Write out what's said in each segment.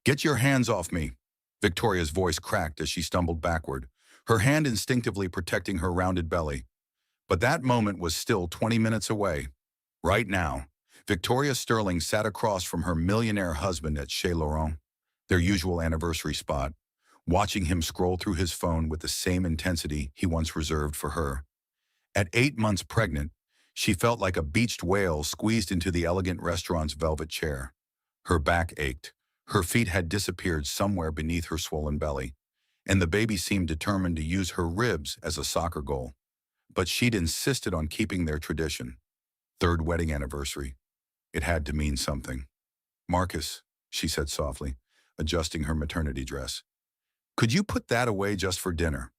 Get your hands off me. Victoria's voice cracked as she stumbled backward, her hand instinctively protecting her rounded belly. But that moment was still 20 minutes away. Right now, Victoria Sterling sat across from her millionaire husband at Chez Laurent, their usual anniversary spot, watching him scroll through his phone with the same intensity he once reserved for her. At 8 months pregnant, she felt like a beached whale squeezed into the elegant restaurant's velvet chair. Her back ached, her feet had disappeared somewhere beneath her swollen belly, and the baby seemed determined to use her ribs as a soccer goal. But she'd insisted on keeping their tradition. Third wedding anniversary. It had to mean something. Marcus, she said softly, adjusting her maternity dress. Could you put that away just for dinner?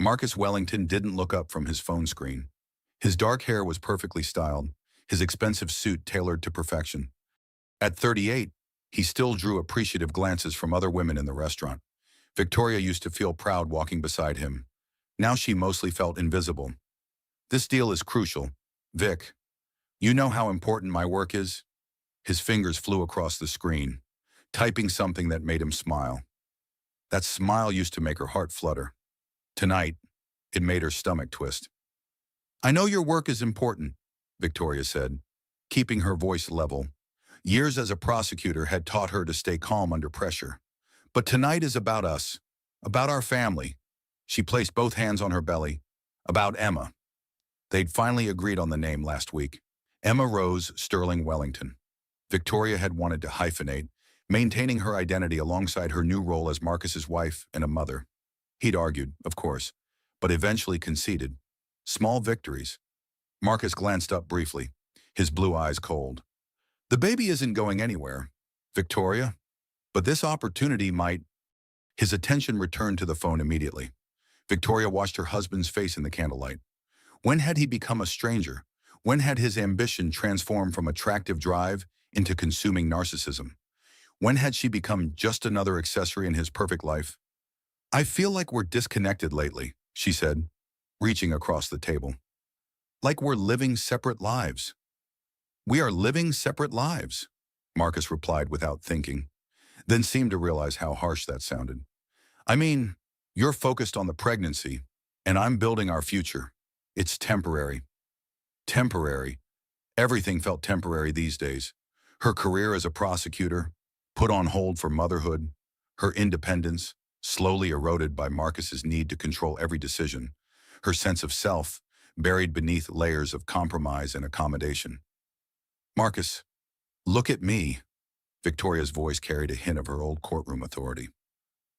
Marcus Wellington didn't look up from his phone screen. His dark hair was perfectly styled, his expensive suit tailored to perfection. At 38, he still drew appreciative glances from other women in the restaurant. Victoria used to feel proud walking beside him. Now she mostly felt invisible. This deal is crucial. Vic, you know how important my work is? His fingers flew across the screen, typing something that made him smile. That smile used to make her heart flutter. Tonight, it made her stomach twist. I know your work is important, Victoria said, keeping her voice level. Years as a prosecutor had taught her to stay calm under pressure. But tonight is about us, about our family. She placed both hands on her belly. About Emma. They'd finally agreed on the name last week. Emma Rose Sterling Wellington. Victoria had wanted to hyphenate, maintaining her identity alongside her new role as Marcus's wife and a mother. He'd argued, of course, but eventually conceded. Small victories. Marcus glanced up briefly, his blue eyes cold. The baby isn't going anywhere, Victoria, but this opportunity might. His attention returned to the phone immediately. Victoria watched her husband's face in the candlelight. When had he become a stranger? When had his ambition transformed from attractive drive into consuming narcissism? When had she become just another accessory in his perfect life? I feel like we're disconnected lately, she said, reaching across the table. Like we're living separate lives. We are living separate lives, Marcus replied without thinking, then seemed to realize how harsh that sounded. I mean, you're focused on the pregnancy, and I'm building our future. It's temporary. Temporary. Everything felt temporary these days. Her career as a prosecutor, put on hold for motherhood, her independence, slowly eroded by Marcus's need to control every decision, her sense of self, buried beneath layers of compromise and accommodation. Marcus, look at me. Victoria's voice carried a hint of her old courtroom authority.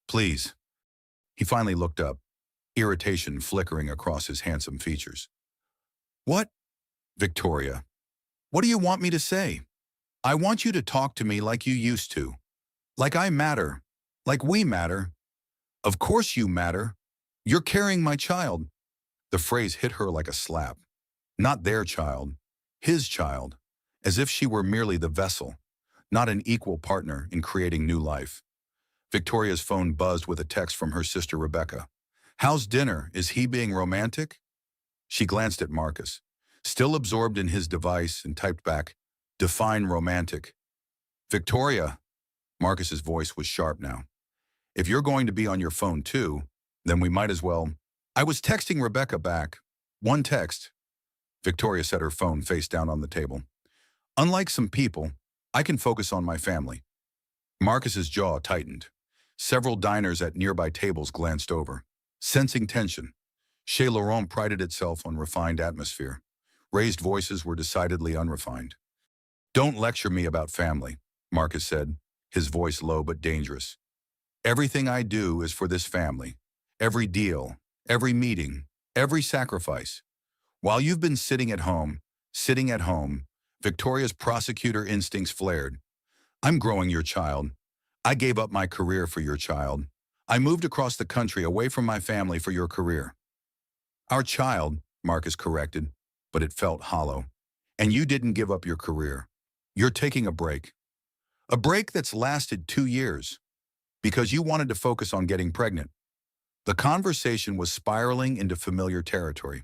Please. He finally looked up, irritation flickering across his handsome features. What? Victoria, what do you want me to say? I want you to talk to me like you used to. Like I matter. Like we matter. Of course you matter. You're carrying my child. The phrase hit her like a slap. Not their child. His child. As if she were merely the vessel, not an equal partner in creating new life. Victoria's phone buzzed with a text from her sister Rebecca. How's dinner? Is he being romantic? She glanced at Marcus, still absorbed in his device, and typed back, define romantic. Victoria. Marcus's voice was sharp now. If you're going to be on your phone too, then we might as well. I was texting Rebecca back. One text. Victoria set her phone face down on the table. Unlike some people, I can focus on my family. Marcus's jaw tightened. Several diners at nearby tables glanced over, sensing tension. Chez Laurent prided itself on refined atmosphere. Raised voices were decidedly unrefined. Don't lecture me about family, Marcus said, his voice low but dangerous. Everything I do is for this family. Every deal, every meeting, every sacrifice. While you've been sitting at home, Victoria's prosecutor instincts flared. I'm growing your child. I gave up my career for your child. I moved across the country away from my family for your career. Our child, Marcus corrected, but it felt hollow. And you didn't give up your career. You're taking a break. A break that's lasted 2 years. Because you wanted to focus on getting pregnant. The conversation was spiraling into familiar territory.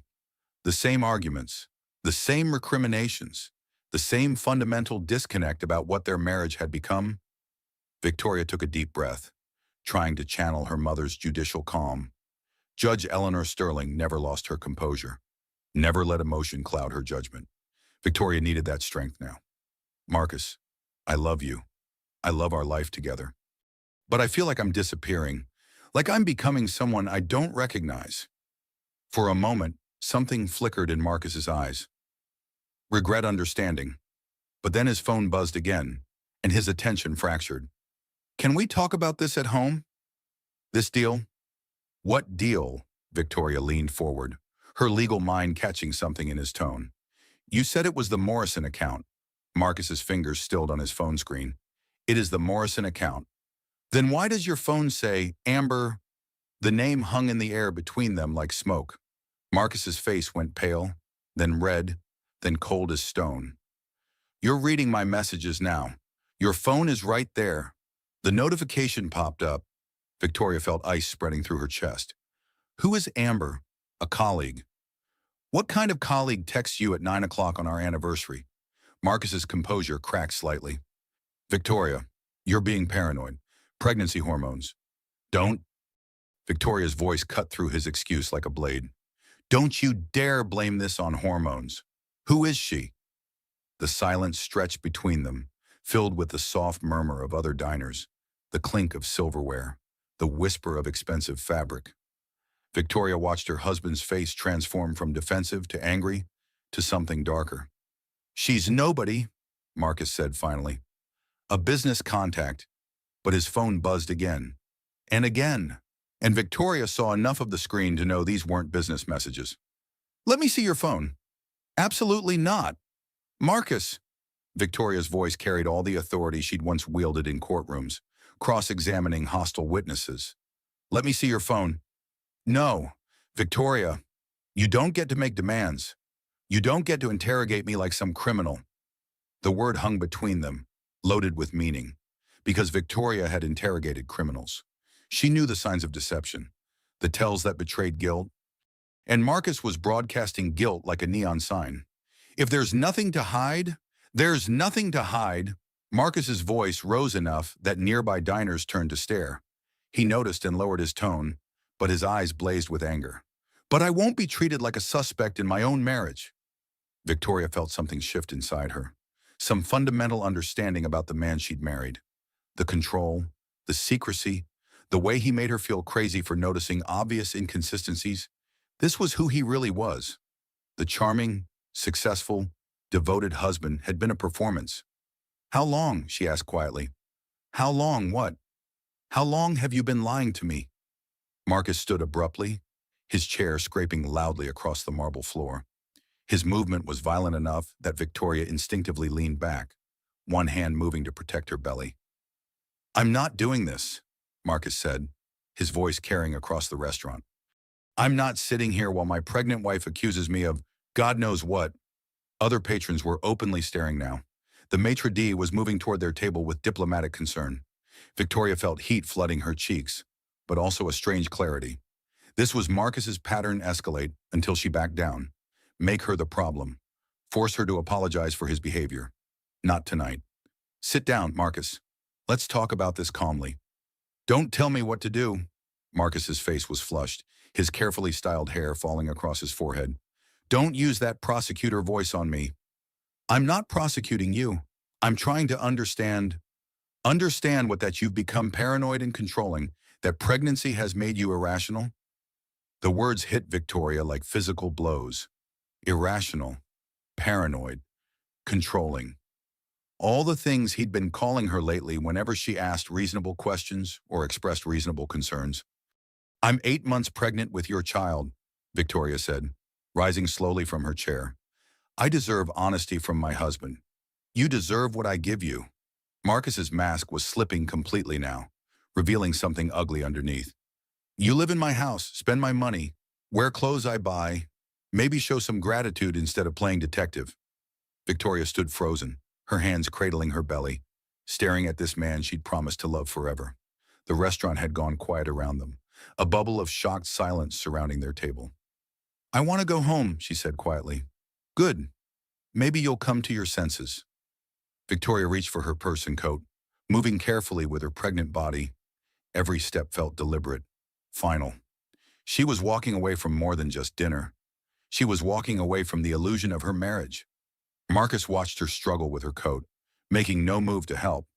The same arguments, the same recriminations, the same fundamental disconnect about what their marriage had become. Victoria took a deep breath, trying to channel her mother's judicial calm. Judge Eleanor Sterling never lost her composure, never let emotion cloud her judgment. Victoria needed that strength now. Marcus, I love you. I love our life together. But I feel like I'm disappearing, like I'm becoming someone I don't recognize. For a moment, something flickered in Marcus's eyes. Regret, understanding. But then his phone buzzed again, and his attention fractured. Can we talk about this at home? This deal? What deal? Victoria leaned forward, her legal mind catching something in his tone. You said it was the Morrison account. Marcus's fingers stilled on his phone screen. It is the Morrison account. Then why does your phone say Amber? The name hung in the air between them like smoke. Marcus's face went pale, then red, then cold as stone. You're reading my messages now. Your phone is right there. The notification popped up. Victoria felt ice spreading through her chest. Who is Amber? A colleague. What kind of colleague texts you at 9 o'clock on our anniversary? Marcus's composure cracked slightly. Victoria, you're being paranoid. Pregnancy hormones. Don't. Victoria's voice cut through his excuse like a blade. Don't you dare blame this on hormones. Who is she? The silence stretched between them, filled with the soft murmur of other diners, the clink of silverware, the whisper of expensive fabric. Victoria watched her husband's face transform from defensive to angry to something darker. She's nobody, Marcus said finally. A business contact, but his phone buzzed again, and again, and Victoria saw enough of the screen to know these weren't business messages. Let me see your phone. Absolutely not. Marcus. Victoria's voice carried all the authority she'd once wielded in courtrooms, cross-examining hostile witnesses. Let me see your phone. No, Victoria, you don't get to make demands. You don't get to interrogate me like some criminal. The word hung between them, loaded with meaning, because Victoria had interrogated criminals. She knew the signs of deception, the tells that betrayed guilt, and Marcus was broadcasting guilt like a neon sign. If there's nothing to hide, there's nothing to hide. Marcus's voice rose enough that nearby diners turned to stare. He noticed and lowered his tone, but his eyes blazed with anger. But I won't be treated like a suspect in my own marriage. Victoria felt something shift inside her, some fundamental understanding about the man she'd married. The control, the secrecy, the way he made her feel crazy for noticing obvious inconsistencies. This was who he really was. The charming, successful, devoted husband had been a performance. How long? She asked quietly. How long what? How long have you been lying to me? Marcus stood abruptly, his chair scraping loudly across the marble floor. His movement was violent enough that Victoria instinctively leaned back, one hand moving to protect her belly. I'm not doing this, Marcus said, his voice carrying across the restaurant. I'm not sitting here while my pregnant wife accuses me of God knows what. Other patrons were openly staring now. The maitre d' was moving toward their table with diplomatic concern. Victoria felt heat flooding her cheeks, but also a strange clarity. This was Marcus's pattern escalate until she backed down. Make her the problem. Force her to apologize for his behavior. Not tonight. Sit down, Marcus. Let's talk about this calmly. Don't tell me what to do. Marcus's face was flushed, his carefully styled hair falling across his forehead. Don't use that prosecutor voice on me. I'm not prosecuting you. I'm trying to understand what that you've become paranoid and controlling, that pregnancy has made you irrational. The words hit Victoria like physical blows. Irrational, paranoid, controlling. All the things he'd been calling her lately whenever she asked reasonable questions or expressed reasonable concerns. I'm 8 months pregnant with your child, Victoria said, rising slowly from her chair. I deserve honesty from my husband. You deserve what I give you. Marcus's mask was slipping completely now, revealing something ugly underneath. You live in my house, spend my money, wear clothes I buy, maybe show some gratitude instead of playing detective. Victoria stood frozen, her hands cradling her belly, staring at this man she'd promised to love forever. The restaurant had gone quiet around them, a bubble of shocked silence surrounding their table. I want to go home, she said quietly. Good. Maybe you'll come to your senses. Victoria reached for her purse and coat, moving carefully with her pregnant body. Every step felt deliberate, final. She was walking away from more than just dinner. She was walking away from the illusion of her marriage. Marcus watched her struggle with her coat, making no move to help.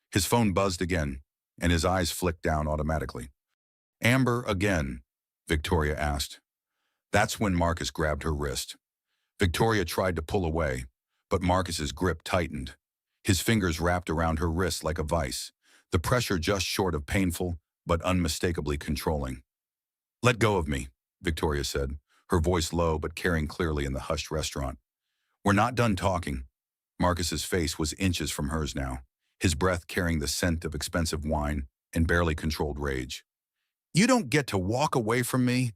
His phone buzzed again, and his eyes flicked down automatically. "Amber again?" Victoria asked. That's when Marcus grabbed her wrist. Victoria tried to pull away, but Marcus's grip tightened. His fingers wrapped around her wrist like a vice, the pressure just short of painful, but unmistakably controlling. "Let go of me," Victoria said, her voice low but carrying clearly in the hushed restaurant. "We're not done talking." Marcus's face was inches from hers now, his breath carrying the scent of expensive wine and barely controlled rage. "You don't get to walk away from me."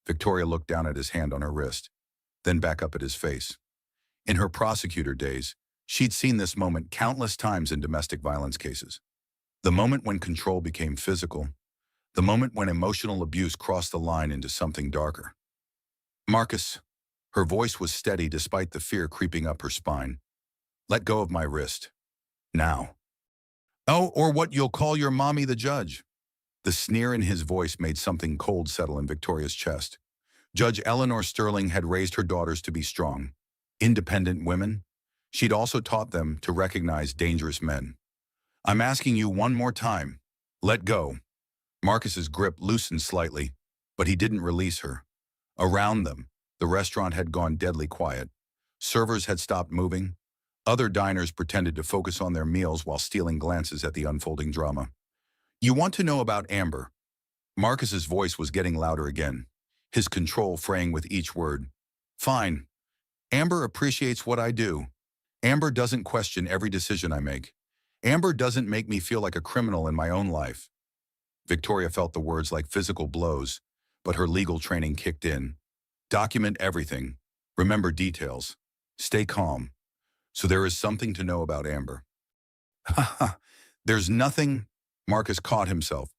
Victoria looked down at his hand on her wrist, then back up at his face. In her prosecutor days, she'd seen this moment countless times in domestic violence cases. The moment when control became physical, the moment when emotional abuse crossed the line into something darker. "Marcus," her voice was steady despite the fear creeping up her spine. "Let go of my wrist. Now." "Oh, or what you'll call your mommy the judge." The sneer in his voice made something cold settle in Victoria's chest. Judge Eleanor Sterling had raised her daughters to be strong, independent women. She'd also taught them to recognize dangerous men. "I'm asking you one more time. Let go." Marcus's grip loosened slightly, but he didn't release her. Around them, the restaurant had gone deadly quiet. Servers had stopped moving. Other diners pretended to focus on their meals while stealing glances at the unfolding drama. "You want to know about Amber?" Marcus's voice was getting louder again, his control fraying with each word. "Fine. Amber appreciates what I do. Amber doesn't question every decision I make. Amber doesn't make me feel like a criminal in my own life." Victoria felt the words like physical blows, but her legal training kicked in. "Document everything. Remember details. Stay calm. So there is something to know about Amber." "Ha ha. There's nothing." Marcus caught himself,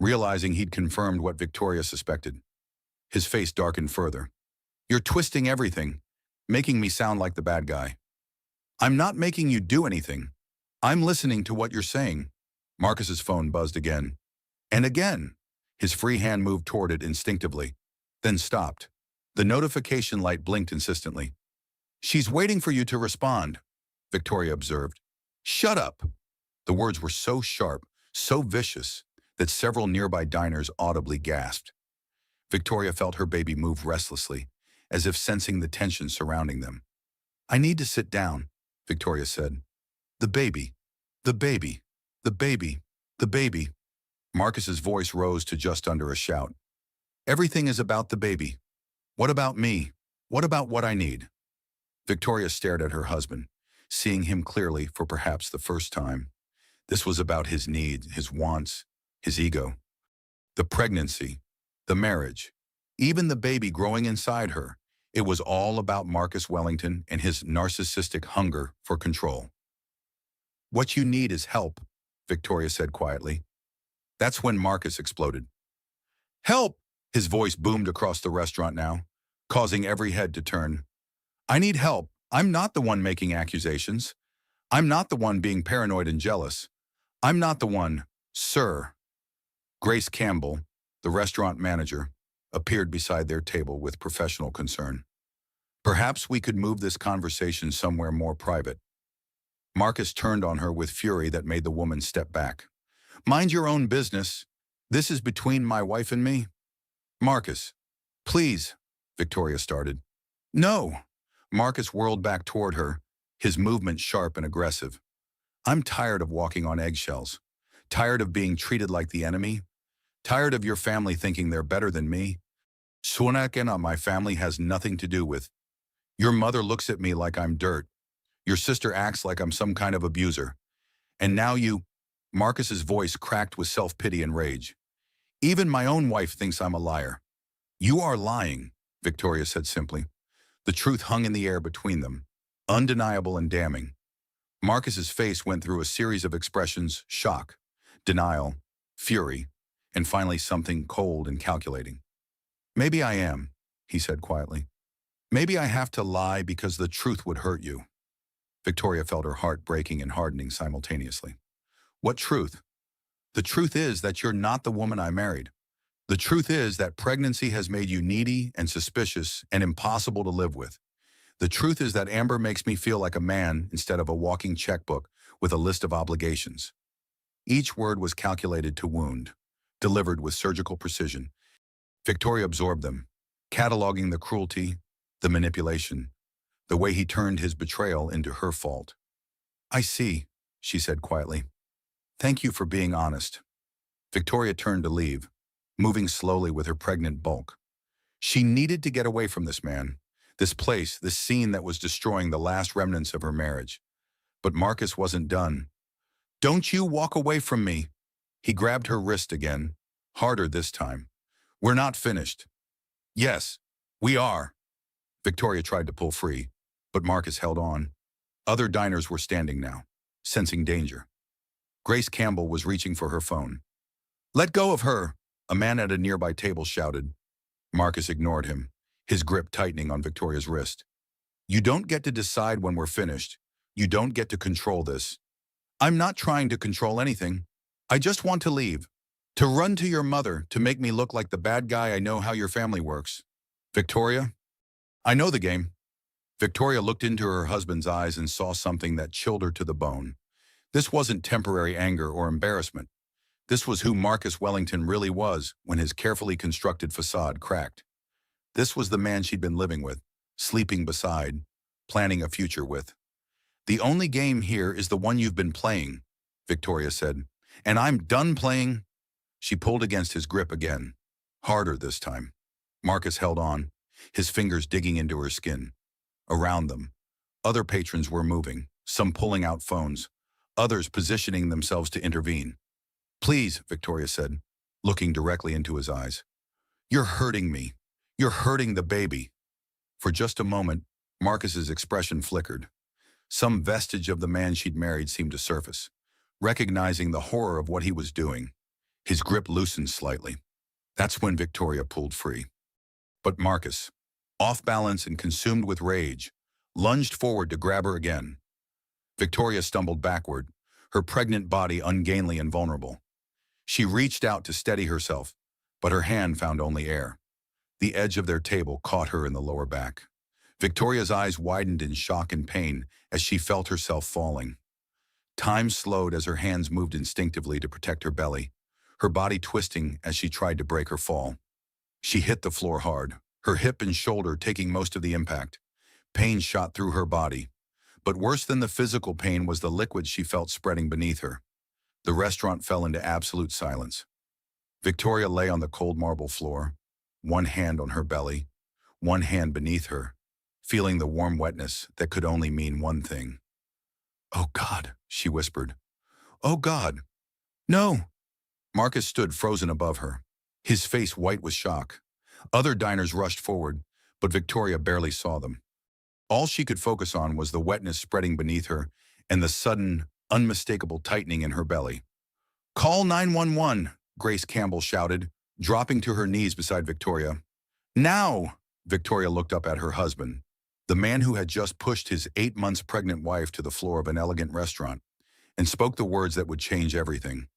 realizing he'd confirmed what Victoria suspected. His face darkened further. "You're twisting everything, making me sound like the bad guy." "I'm not making you do anything. I'm listening to what you're saying." Marcus's phone buzzed again. And again. His free hand moved toward it instinctively, then stopped. The notification light blinked insistently. "She's waiting for you to respond," Victoria observed. "Shut up." The words were so sharp, so vicious, that several nearby diners audibly gasped. Victoria felt her baby move restlessly, as if sensing the tension surrounding them. "I need to sit down," Victoria said. "The baby, the baby, the baby, the baby." Marcus's voice rose to just under a shout. "Everything is about the baby. What about me? What about what I need?" Victoria stared at her husband, seeing him clearly for perhaps the first time. This was about his needs, his wants, his ego. The pregnancy, the marriage, even the baby growing inside her. It was all about Marcus Wellington and his narcissistic hunger for control. "What you need is help," Victoria said quietly. That's when Marcus exploded. "Help!" His voice boomed across the restaurant now, causing every head to turn. "I need help. I'm not the one making accusations. I'm not the one being paranoid and jealous. I'm not the one, sir." Grace Campbell, the restaurant manager, appeared beside their table with professional concern. "Perhaps we could move this conversation somewhere more private." Marcus turned on her with fury that made the woman step back. "Mind your own business. This is between my wife and me." "Marcus, please," Victoria started. "No." Marcus whirled back toward her, his movement sharp and aggressive. "I'm tired of walking on eggshells. Tired of being treated like the enemy. Tired of your family thinking they're better than me. Sunak my family has nothing to do with. Your mother looks at me like I'm dirt. Your sister acts like I'm some kind of abuser. And now you—" Marcus's voice cracked with self-pity and rage. "Even my own wife thinks I'm a liar." "You are lying," Victoria said simply. The truth hung in the air between them, undeniable and damning. Marcus's face went through a series of expressions: shock, denial, fury, and finally something cold and calculating. "Maybe I am," he said quietly. "Maybe I have to lie because the truth would hurt you." Victoria felt her heart breaking and hardening simultaneously. What truth? The truth is that you're not the woman I married. The truth is that pregnancy has made you needy and suspicious and impossible to live with. The truth is that Amber makes me feel like a man instead of a walking checkbook with a list of obligations. Each word was calculated to wound, delivered with surgical precision. Victoria absorbed them, cataloging the cruelty, the manipulation, the way he turned his betrayal into her fault. I see, she said quietly. Thank you for being honest. Victoria turned to leave, moving slowly with her pregnant bulk. She needed to get away from this man, this place, this scene that was destroying the last remnants of her marriage. But Marcus wasn't done. Don't you walk away from me. He grabbed her wrist again, harder this time. We're not finished. Yes, we are. Victoria tried to pull free, but Marcus held on. Other diners were standing now, sensing danger. Grace Campbell was reaching for her phone. Let go of her, a man at a nearby table shouted. Marcus ignored him, his grip tightening on Victoria's wrist. You don't get to decide when we're finished. You don't get to control this. I'm not trying to control anything. I just want to leave. To run to your mother, to make me look like the bad guy. I know how your family works. Victoria? I know the game. Victoria looked into her husband's eyes and saw something that chilled her to the bone. This wasn't temporary anger or embarrassment. This was who Marcus Wellington really was when his carefully constructed facade cracked. This was the man she'd been living with, sleeping beside, planning a future with. The only game here is the one you've been playing, Victoria said. And I'm done playing. She pulled against his grip again, harder this time. Marcus held on, his fingers digging into her skin. Around them, other patrons were moving, some pulling out phones, others positioning themselves to intervene. Please, Victoria said, looking directly into his eyes. You're hurting me. You're hurting the baby. For just a moment, Marcus's expression flickered. Some vestige of the man she'd married seemed to surface, recognizing the horror of what he was doing. His grip loosened slightly. That's when Victoria pulled free. But Marcus, off balance and consumed with rage, lunged forward to grab her again. Victoria stumbled backward, her pregnant body ungainly and vulnerable. She reached out to steady herself, but her hand found only air. The edge of their table caught her in the lower back. Victoria's eyes widened in shock and pain as she felt herself falling. Time slowed as her hands moved instinctively to protect her belly, her body twisting as she tried to break her fall. She hit the floor hard, her hip and shoulder taking most of the impact. Pain shot through her body. But worse than the physical pain was the liquid she felt spreading beneath her. The restaurant fell into absolute silence. Victoria lay on the cold marble floor, one hand on her belly, one hand beneath her, feeling the warm wetness that could only mean one thing. Oh God, she whispered. Oh God. No. Marcus stood frozen above her, his face white with shock. Other diners rushed forward, but Victoria barely saw them. All she could focus on was the wetness spreading beneath her and the sudden, unmistakable tightening in her belly. Call 911, Grace Campbell shouted, dropping to her knees beside Victoria. Now! Victoria looked up at her husband, the man who had just pushed his 8 months pregnant wife to the floor of an elegant restaurant, and spoke the words that would change everything.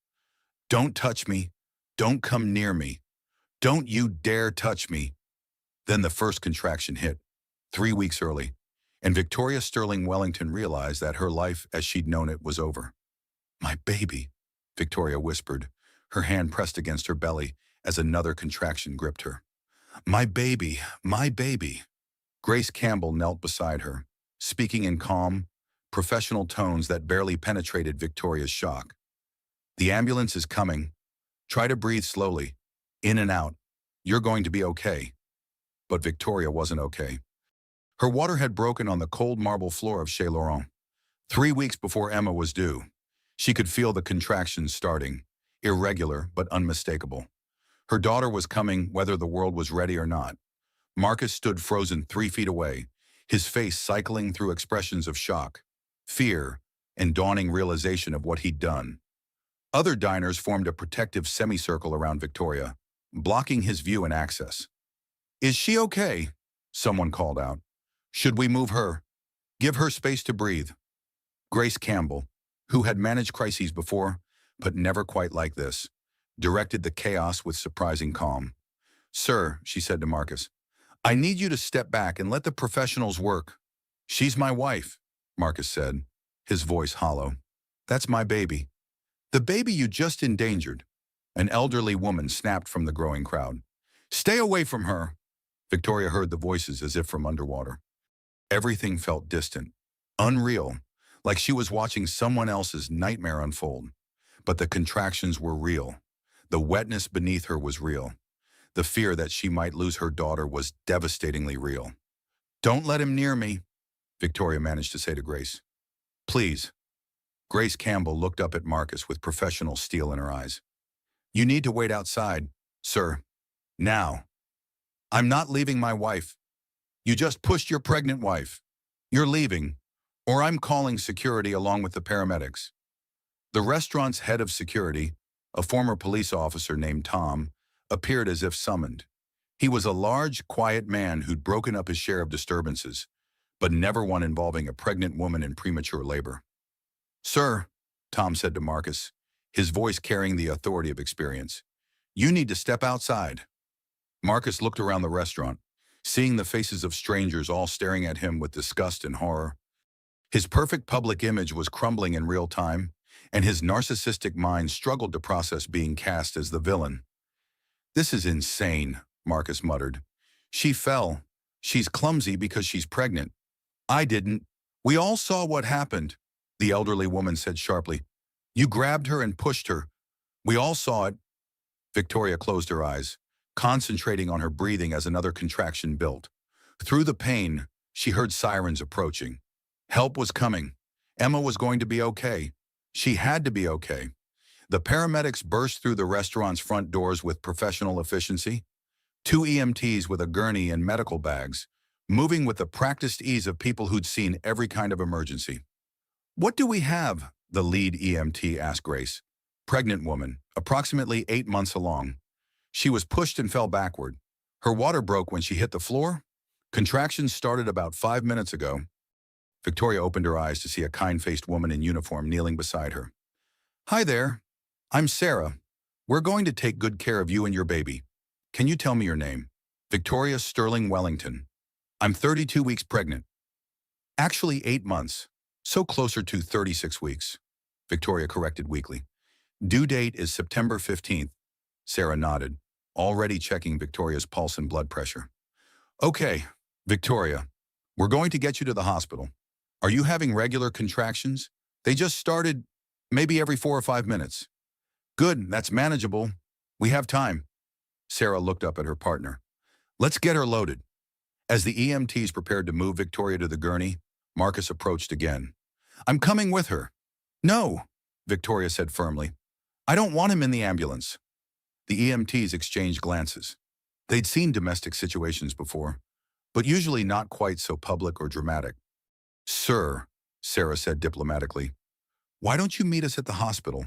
Don't touch me. Don't come near me. Don't you dare touch me. Then the first contraction hit, 3 weeks early, and Victoria Sterling Wellington realized that her life as she'd known it was over. My baby, Victoria whispered, her hand pressed against her belly as another contraction gripped her. My baby, my baby. Grace Campbell knelt beside her, speaking in calm, professional tones that barely penetrated Victoria's shock. The ambulance is coming. Try to breathe slowly, in and out. You're going to be okay. But Victoria wasn't okay. Her water had broken on the cold marble floor of Chez Laurent. 3 weeks before Emma was due, she could feel the contractions starting, irregular but unmistakable. Her daughter was coming whether the world was ready or not. Marcus stood frozen 3 feet away, his face cycling through expressions of shock, fear, and dawning realization of what he'd done. Other diners formed a protective semicircle around Victoria, blocking his view and access. Is she okay? Someone called out. Should we move her? Give her space to breathe. Grace Campbell, who had managed crises before, but never quite like this, directed the chaos with surprising calm. "Sir," she said to Marcus, "I need you to step back and let the professionals work." "She's my wife," Marcus said, his voice hollow. "That's my baby. The baby you just endangered." An elderly woman snapped from the growing crowd. "Stay away from her." Victoria heard the voices as if from underwater. Everything felt distant, unreal, like she was watching someone else's nightmare unfold. But the contractions were real. The wetness beneath her was real. The fear that she might lose her daughter was devastatingly real. "Don't let him near me," Victoria managed to say to Grace. "Please." Grace Campbell looked up at Marcus with professional steel in her eyes. "You need to wait outside, sir. Now. I'm not leaving my wife. You just pushed your pregnant wife. You're leaving, or I'm calling security along with the paramedics." The restaurant's head of security, a former police officer named Tom, appeared as if summoned. He was a large, quiet man who'd broken up his share of disturbances, but never one involving a pregnant woman in premature labor. "Sir," Tom said to Marcus, his voice carrying the authority of experience, "you need to step outside." Marcus looked around the restaurant, seeing the faces of strangers all staring at him with disgust and horror. His perfect public image was crumbling in real time, and his narcissistic mind struggled to process being cast as the villain. "This is insane," Marcus muttered. "She fell. She's clumsy because she's pregnant." "I didn't. We all saw what happened," the elderly woman said sharply. "You grabbed her and pushed her. We all saw it." Victoria closed her eyes, concentrating on her breathing as another contraction built. Through the pain, she heard sirens approaching. Help was coming. Emma was going to be okay. She had to be okay. The paramedics burst through the restaurant's front doors with professional efficiency. 2 EMTs with a gurney and medical bags, moving with the practiced ease of people who'd seen every kind of emergency. "What do we have?" the lead EMT asked Grace. "Pregnant woman, approximately 8 months along. She was pushed and fell backward. Her water broke when she hit the floor. Contractions started about 5 minutes ago." Victoria opened her eyes to see a kind-faced woman in uniform kneeling beside her. "Hi there. I'm Sarah. We're going to take good care of you and your baby. Can you tell me your name?" "Victoria Sterling Wellington. I'm 32 weeks pregnant." "Actually 8 months, so closer to 36 weeks," Victoria corrected weakly. "Due date is September 15th. Sarah nodded, already checking Victoria's pulse and blood pressure. "Okay, Victoria, we're going to get you to the hospital. Are you having regular contractions? They just started, maybe every 4 or 5 minutes." "Good, that's manageable. We have time." Sarah looked up at her partner. "Let's get her loaded." As the EMTs prepared to move Victoria to the gurney, Marcus approached again. "I'm coming with her." "No," Victoria said firmly. "I don't want him in the ambulance." The EMTs exchanged glances. They'd seen domestic situations before, but usually not quite so public or dramatic. "Sir," Sarah said diplomatically, "why don't you meet us at the hospital?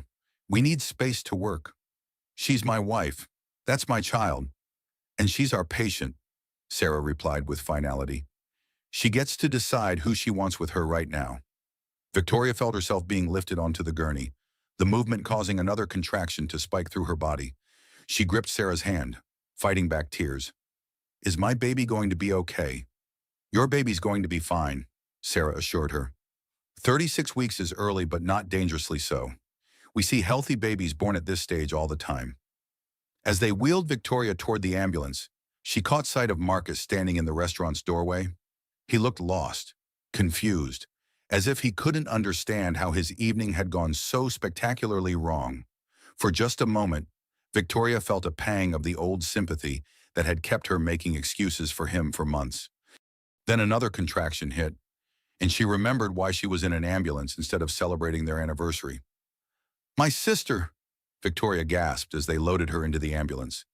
We need space to work. She's my wife. That's my child. And she's our patient," Sarah replied with finality. "She gets to decide who she wants with her right now." Victoria felt herself being lifted onto the gurney, the movement causing another contraction to spike through her body. She gripped Sarah's hand, fighting back tears. "Is my baby going to be okay?" "Your baby's going to be fine," Sarah assured her. 36 weeks is early but not dangerously so. We see healthy babies born at this stage all the time. As they wheeled Victoria toward the ambulance, she caught sight of Marcus standing in the restaurant's doorway. He looked lost, confused, as if he couldn't understand how his evening had gone so spectacularly wrong. For just a moment, Victoria felt a pang of the old sympathy that had kept her making excuses for him for months. Then another contraction hit, and she remembered why she was in an ambulance instead of celebrating their anniversary. "My sister," Victoria gasped as they loaded her into the ambulance.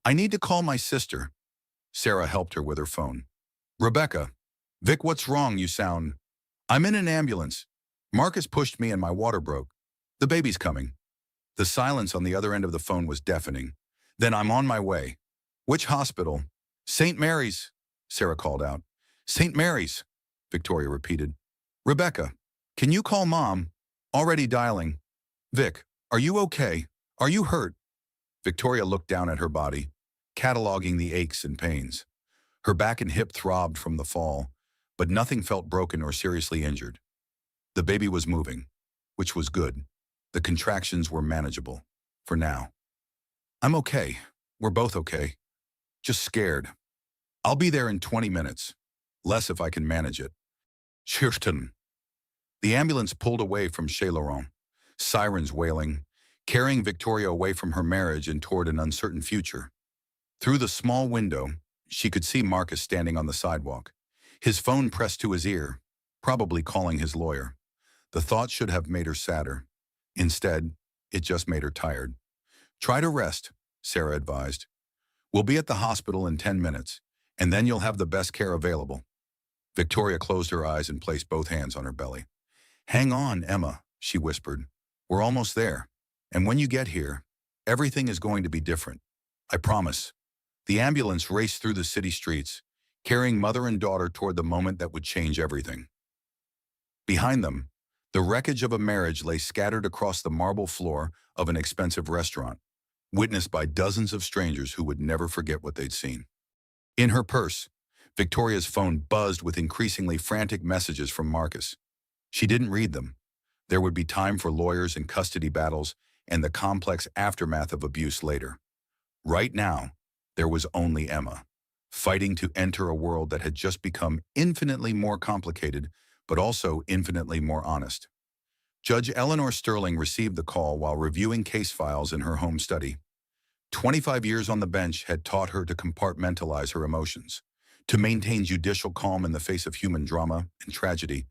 "I need to call my sister." Sarah helped her with her phone. "Rebecca. Vic, what's wrong? You sound..." "I'm in an ambulance. Marcus pushed me and my water broke. The baby's coming." The silence on the other end of the phone was deafening. "Then I'm on my way." "Which hospital?" "St. Mary's," Sarah called out. "St. Mary's," Victoria repeated. "Rebecca, can you call Mom? Already dialing." "Vic, Are you okay? Are you hurt? Victoria looked down at her body, cataloging the aches and pains. Her back and hip throbbed from the fall, but nothing felt broken or seriously injured. The baby was moving, which was good. The contractions were manageable, for now. I'm okay. We're both okay. Just scared. I'll be there in 20 minutes. Less if I can manage it. Chirton. The ambulance pulled away from Chez Laurent, sirens wailing, carrying Victoria away from her marriage and toward an uncertain future. Through the small window, she could see Marcus standing on the sidewalk, his phone pressed to his ear, probably calling his lawyer. The thought should have made her sadder. Instead, it just made her tired. Try to rest, Sarah advised. We'll be at the hospital in 10 minutes, and then you'll have the best care available. Victoria closed her eyes and placed both hands on her belly. Hang on, Emma, she whispered. We're almost there. And when you get here, everything is going to be different. I promise. The ambulance raced through the city streets, carrying mother and daughter toward the moment that would change everything. Behind them, the wreckage of a marriage lay scattered across the marble floor of an expensive restaurant, witnessed by dozens of strangers who would never forget what they'd seen. In her purse, Victoria's phone buzzed with increasingly frantic messages from Marcus. She didn't read them. There would be time for lawyers and custody battles and the complex aftermath of abuse later. Right now, there was only Emma, fighting to enter a world that had just become infinitely more complicated, but also infinitely more honest. Judge Eleanor Sterling received the call while reviewing case files in her home study. 25 years on the bench had taught her to compartmentalize her emotions, to maintain judicial calm in the face of human drama and tragedy.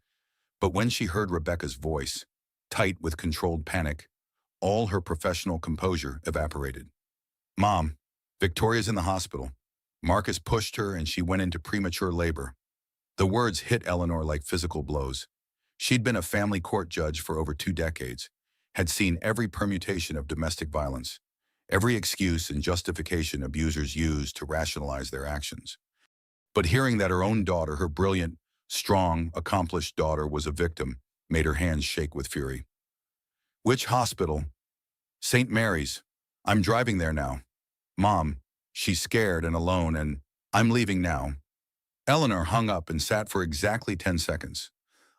But when she heard Rebecca's voice, tight with controlled panic, all her professional composure evaporated. Mom, Victoria's in the hospital. Marcus pushed her and she went into premature labor. The words hit Eleanor like physical blows. She'd been a family court judge for over 2 decades, had seen every permutation of domestic violence, every excuse and justification abusers used to rationalize their actions. But hearing that her own daughter, her brilliant, strong, accomplished daughter, was a victim, made her hands shake with fury. Which hospital? St. Mary's. I'm driving there now. Mom, she's scared and alone, and I'm leaving now. Eleanor hung up and sat for exactly 10 seconds,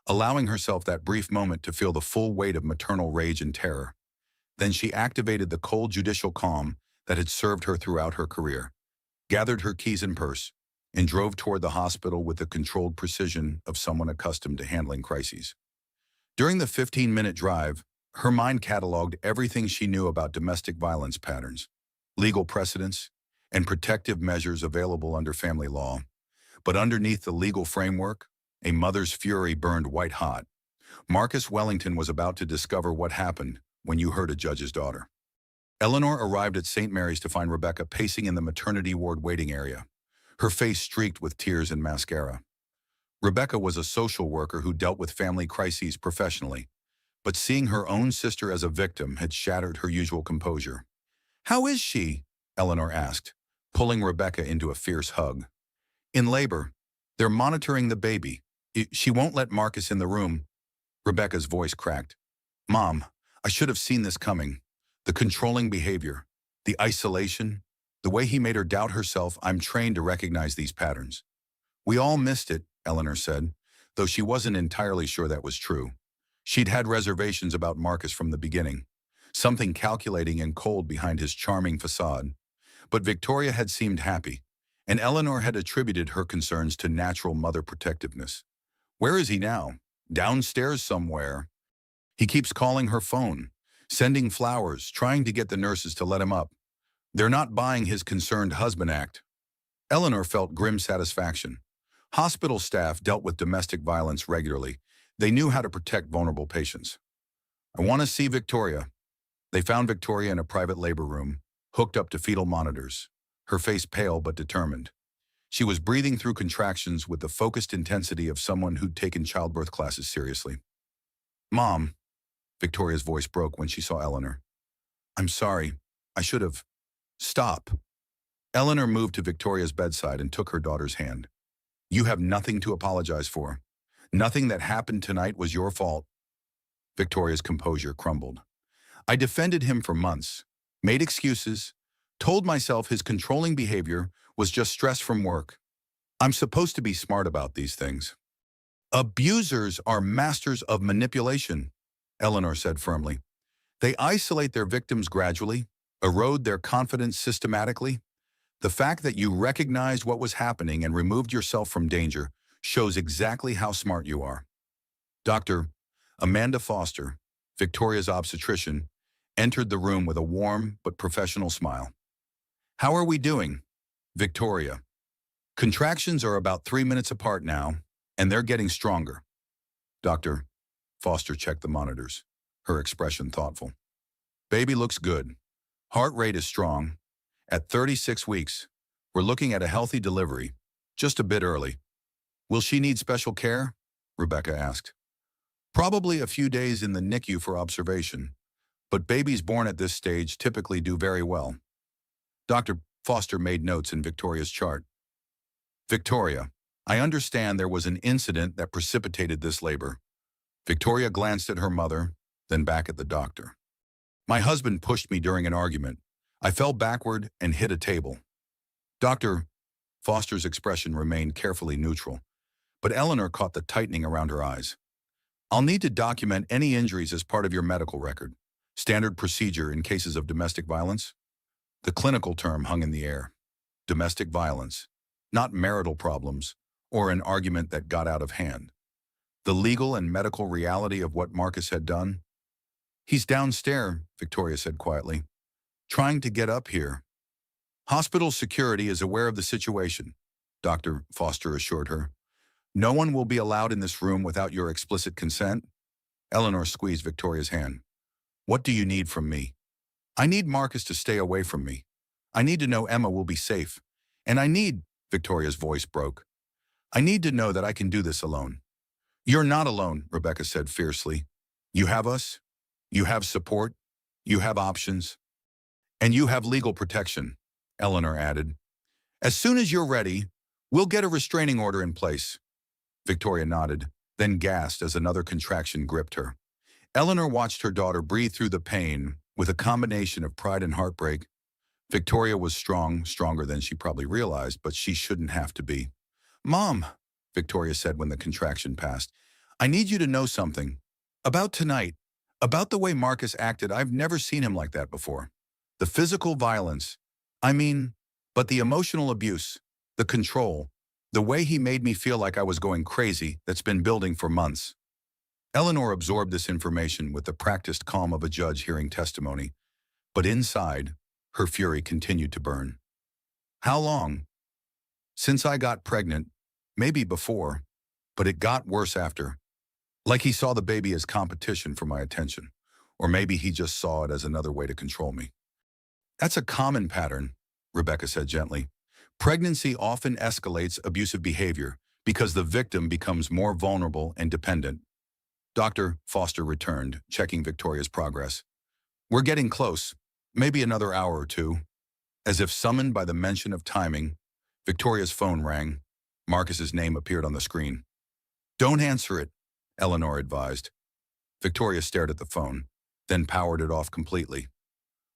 allowing herself that brief moment to feel the full weight of maternal rage and terror. Then she activated the cold judicial calm that had served her throughout her career, gathered her keys and purse, and drove toward the hospital with the controlled precision of someone accustomed to handling crises. During the 15-minute drive, her mind cataloged everything she knew about domestic violence patterns, legal precedents, and protective measures available under family law. But underneath the legal framework, a mother's fury burned white hot. Marcus Wellington was about to discover what happened when you hurt a judge's daughter. Eleanor arrived at St. Mary's to find Rebecca pacing in the maternity ward waiting area, her face streaked with tears and mascara. Rebecca was a social worker who dealt with family crises professionally, but seeing her own sister as a victim had shattered her usual composure. How is she? Eleanor asked, pulling Rebecca into a fierce hug. In labor. They're monitoring the baby. She won't let Marcus in the room. Rebecca's voice cracked. Mom, I should have seen this coming. The controlling behavior, the isolation, the way he made her doubt herself. I'm trained to recognize these patterns. We all missed it, Eleanor said, though she wasn't entirely sure that was true. She'd had reservations about Marcus from the beginning, something calculating and cold behind his charming facade. But Victoria had seemed happy, and Eleanor had attributed her concerns to natural mother protectiveness. Where is he now? Downstairs somewhere. He keeps calling her phone, sending flowers, trying to get the nurses to let him up. They're not buying his concerned husband act. Eleanor felt grim satisfaction. Hospital staff dealt with domestic violence regularly. They knew how to protect vulnerable patients. I want to see Victoria. They found Victoria in a private labor room, hooked up to fetal monitors, her face pale but determined. She was breathing through contractions with the focused intensity of someone who'd taken childbirth classes seriously. Mom, Victoria's voice broke when she saw Eleanor. I'm sorry. I should have. Stop. Eleanor moved to Victoria's bedside and took her daughter's hand. You have nothing to apologize for. Nothing that happened tonight was your fault. Victoria's composure crumbled. I defended him for months, made excuses, told myself his controlling behavior was just stress from work. I'm supposed to be smart about these things. Abusers are masters of manipulation, Eleanor said firmly. They isolate their victims gradually, erode their confidence systematically. The fact that you recognized what was happening and removed yourself from danger shows exactly how smart you are. Dr. Amanda Foster, Victoria's obstetrician, entered the room with a warm but professional smile. How are we doing, Victoria? Contractions are about 3 minutes apart now, and they're getting stronger. Dr. Foster checked the monitors, her expression thoughtful. Baby looks good. Heart rate is strong. At 36 weeks, we're looking at a healthy delivery, just a bit early. Will she need special care? Rebecca asked. Probably a few days in the NICU for observation, but babies born at this stage typically do very well. Dr. Foster made notes in Victoria's chart. Victoria, I understand there was an incident that precipitated this labor. Victoria glanced at her mother, then back at the doctor. My husband pushed me during an argument. I fell backward and hit a table. Dr. Foster's expression remained carefully neutral, but Eleanor caught the tightening around her eyes. I'll need to document any injuries as part of your medical record. Standard procedure in cases of domestic violence? The clinical term hung in the air. Domestic violence, not marital problems or an argument that got out of hand. The legal and medical reality of what Marcus had done? He's downstairs, Victoria said quietly, trying to get up here. Hospital security is aware of the situation, Dr. Foster assured her. No one will be allowed in this room without your explicit consent. Eleanor squeezed Victoria's hand. What do you need from me? I need Marcus to stay away from me. I need to know Emma will be safe. And I need, Victoria's voice broke. I need to know that I can do this alone. You're not alone, Rebecca said fiercely. You have us. You have support. You have options. And you have legal protection, Eleanor added. As soon as you're ready, we'll get a restraining order in place. Victoria nodded, then gasped as another contraction gripped her. Eleanor watched her daughter breathe through the pain with a combination of pride and heartbreak. Victoria was strong, stronger than she probably realized, but she shouldn't have to be. Mom, Victoria said when the contraction passed, I need you to know something. About tonight, about the way Marcus acted. I've never seen him like that before. The physical violence, but the emotional abuse, the control, the way he made me feel like I was going crazy, that's been building for months. Eleanor absorbed this information with the practiced calm of a judge hearing testimony, but inside, her fury continued to burn. How long? Since I got pregnant, maybe before, but it got worse after. Like he saw the baby as competition for my attention, or maybe he just saw it as another way to control me. That's a common pattern, Rebecca said gently. Pregnancy often escalates abusive behavior because the victim becomes more vulnerable and dependent. Dr. Foster returned, checking Victoria's progress. We're getting close, maybe another hour or two. As if summoned by the mention of timing, Victoria's phone rang. Marcus's name appeared on the screen. Don't answer it, Eleanor advised. Victoria stared at the phone, then powered it off completely.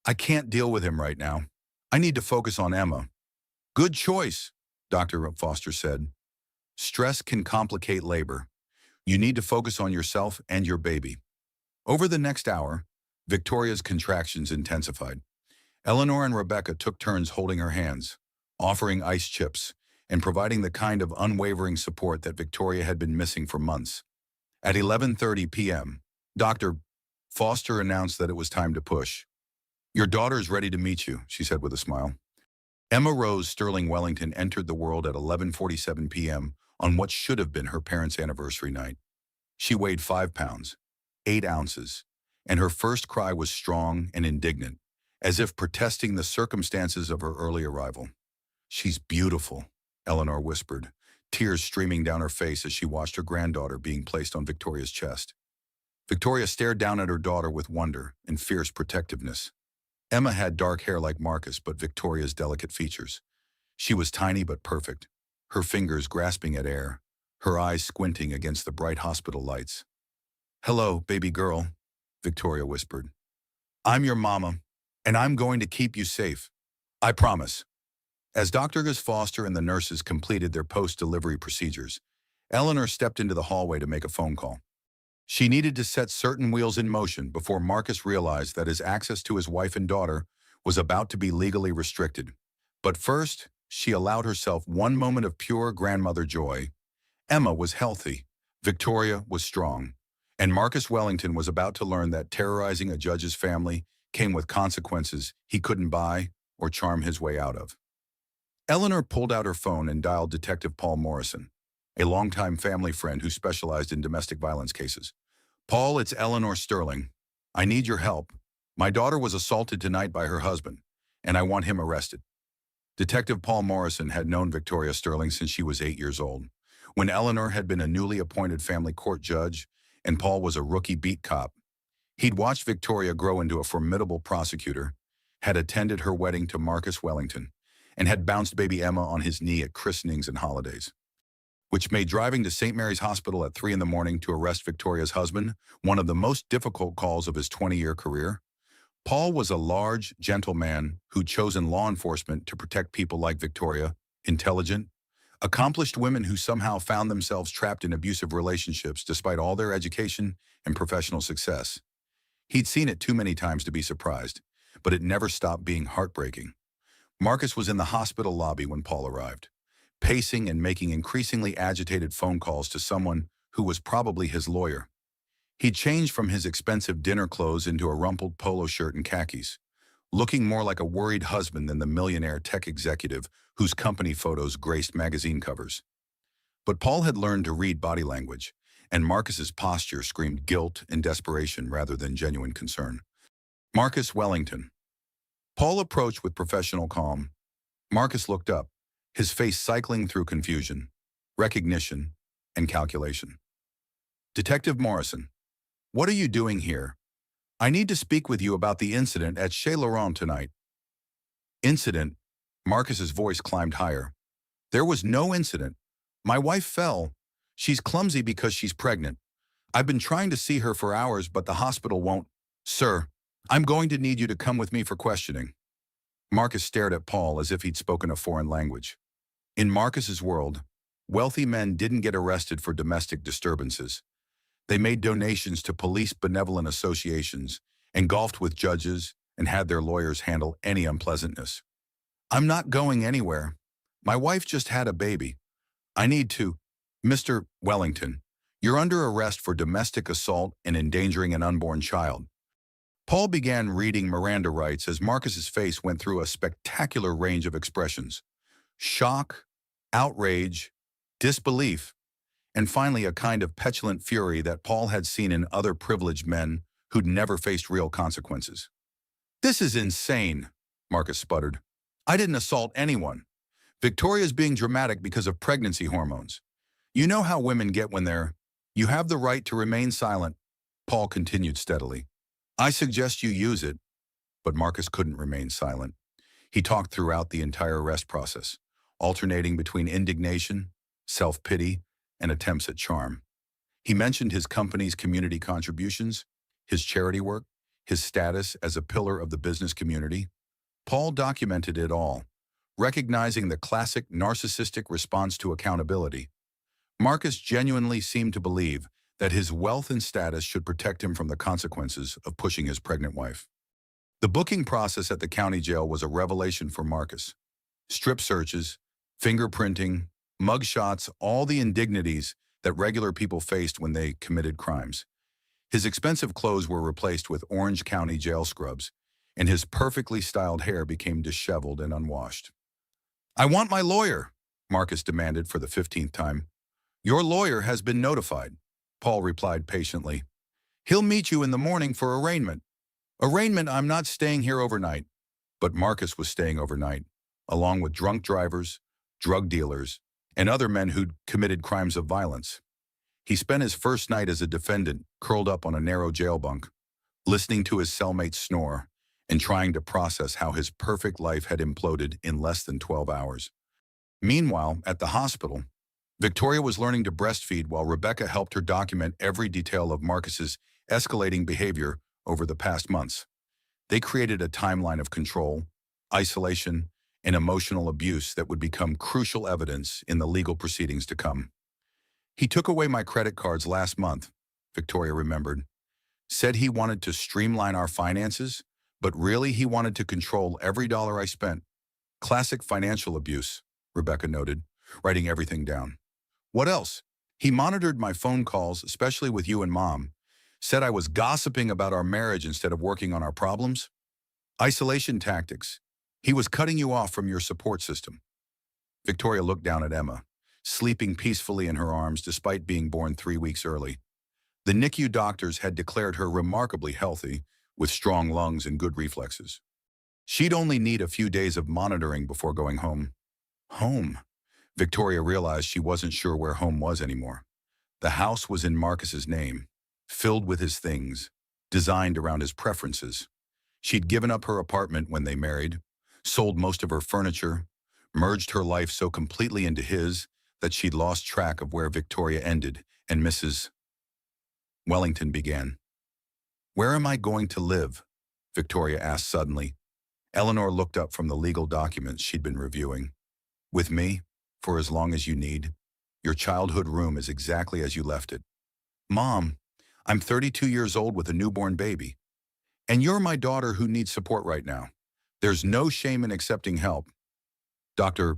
I can't deal with him right now. I need to focus on Emma. Good choice, Dr. Foster said. Stress can complicate labor. You need to focus on yourself and your baby. Over the next hour, Victoria's contractions intensified. Eleanor and Rebecca took turns holding her hands, offering ice chips, and providing the kind of unwavering support that Victoria had been missing for months. At 11:30 p.m., Dr. Foster announced that it was time to push. Your daughter's ready to meet you, she said with a smile. Emma Rose Sterling Wellington entered the world at 11:47 p.m. on what should have been her parents' anniversary night. She weighed 5 pounds, 8 ounces, and her first cry was strong and indignant, as if protesting the circumstances of her early arrival. She's beautiful, Eleanor whispered, tears streaming down her face as she watched her granddaughter being placed on Victoria's chest. Victoria stared down at her daughter with wonder and fierce protectiveness. Emma had dark hair like Marcus, but Victoria's delicate features. She was tiny but perfect, her fingers grasping at air, her eyes squinting against the bright hospital lights. Hello, baby girl, Victoria whispered. I'm your mama, and I'm going to keep you safe. I promise. As Dr. Gus Foster and the nurses completed their post-delivery procedures, Eleanor stepped into the hallway to make a phone call. She needed to set certain wheels in motion before Marcus realized that his access to his wife and daughter was about to be legally restricted. But first, she allowed herself one moment of pure grandmother joy. Emma was healthy, Victoria was strong, and Marcus Wellington was about to learn that terrorizing a judge's family came with consequences he couldn't buy or charm his way out of. Eleanor pulled out her phone and dialed Detective Paul Morrison, a longtime family friend who specialized in domestic violence cases. Paul, it's Eleanor Sterling. I need your help. My daughter was assaulted tonight by her husband, and I want him arrested. Detective Paul Morrison had known Victoria Sterling since she was 8 years old, when Eleanor had been a newly appointed family court judge and Paul was a rookie beat cop. He'd watched Victoria grow into a formidable prosecutor, had attended her wedding to Marcus Wellington, and had bounced baby Emma on his knee at christenings and holidays, which made driving to St. Mary's Hospital at 3 in the morning to arrest Victoria's husband one of the most difficult calls of his 20-year career. Paul was a large, gentle man who'd chosen law enforcement to protect people like Victoria, intelligent, accomplished women who somehow found themselves trapped in abusive relationships despite all their education and professional success. He'd seen it too many times to be surprised, but it never stopped being heartbreaking. Marcus was in the hospital lobby when Paul arrived, pacing and making increasingly agitated phone calls to someone who was probably his lawyer. He'd changed from his expensive dinner clothes into a rumpled polo shirt and khakis, looking more like a worried husband than the millionaire tech executive whose company photos graced magazine covers. But Paul had learned to read body language, and Marcus's posture screamed guilt and desperation rather than genuine concern. Marcus Wellington. Paul approached with professional calm. Marcus looked up, his face cycling through confusion, recognition, and calculation. Detective Morrison, what are you doing here? I need to speak with you about the incident at Chez Laurent tonight. Incident? Marcus's voice climbed higher. There was no incident. My wife fell. She's clumsy because she's pregnant. I've been trying to see her for hours, but the hospital won't. Sir, I'm going to need you to come with me for questioning. Marcus stared at Paul as if he'd spoken a foreign language. In Marcus's world, wealthy men didn't get arrested for domestic disturbances. They made donations to police benevolent associations, engulfed with judges, and had their lawyers handle any unpleasantness. I'm not going anywhere. My wife just had a baby. I need to. Mr. Wellington, you're under arrest for domestic assault and endangering an unborn child. Paul began reading Miranda rights as Marcus's face went through a spectacular range of expressions. Shock, outrage, disbelief, and finally a kind of petulant fury that Paul had seen in other privileged men who'd never faced real consequences. This is insane, Marcus sputtered. I didn't assault anyone. Victoria's being dramatic because of pregnancy hormones. You know how women get when they're... You have the right to remain silent, Paul continued steadily. I suggest you use it. But Marcus couldn't remain silent. He talked throughout the entire arrest process, alternating between indignation, self-pity, and attempts at charm. He mentioned his company's community contributions, his charity work, his status as a pillar of the business community. Paul documented it all, recognizing the classic narcissistic response to accountability. Marcus genuinely seemed to believe that his wealth and status should protect him from the consequences of pushing his pregnant wife. The booking process at the county jail was a revelation for Marcus. Strip searches, fingerprinting, mugshots, all the indignities that regular people faced when they committed crimes. His expensive clothes were replaced with Orange County jail scrubs, and his perfectly styled hair became disheveled and unwashed. I want my lawyer, Marcus demanded for the 15th time. Your lawyer has been notified, Paul replied patiently. He'll meet you in the morning for arraignment. Arraignment, I'm not staying here overnight. But Marcus was staying overnight, along with drunk drivers, drug dealers, and other men who'd committed crimes of violence. He spent his first night as a defendant, curled up on a narrow jail bunk, listening to his cellmate snore and trying to process how his perfect life had imploded in less than 12 hours. Meanwhile, at the hospital, Victoria was learning to breastfeed while Rebecca helped her document every detail of Marcus's escalating behavior over the past months. They created a timeline of control, isolation, and emotional abuse that would become crucial evidence in the legal proceedings to come. He took away my credit cards last month, Victoria remembered. Said he wanted to streamline our finances, but really he wanted to control every dollar I spent. Classic financial abuse, Rebecca noted, writing everything down. What else? He monitored my phone calls, especially with you and Mom. Said I was gossiping about our marriage instead of working on our problems. Isolation tactics. He was cutting you off from your support system. Victoria looked down at Emma, sleeping peacefully in her arms despite being born 3 weeks early. The NICU doctors had declared her remarkably healthy, with strong lungs and good reflexes. She'd only need a few days of monitoring before going home. Home. Victoria realized she wasn't sure where home was anymore. The house was in Marcus's name, filled with his things, designed around his preferences. She'd given up her apartment when they married, sold most of her furniture, merged her life so completely into his that she'd lost track of where Victoria ended and Mrs. Wellington began. "Where am I going to live?" Victoria asked suddenly. Eleanor looked up from the legal documents she'd been reviewing. "With me, for as long as you need. Your childhood room is exactly as you left it." "Mom, I'm 32 years old with a newborn baby. And you're my daughter who needs support right now. There's no shame in accepting help." Dr.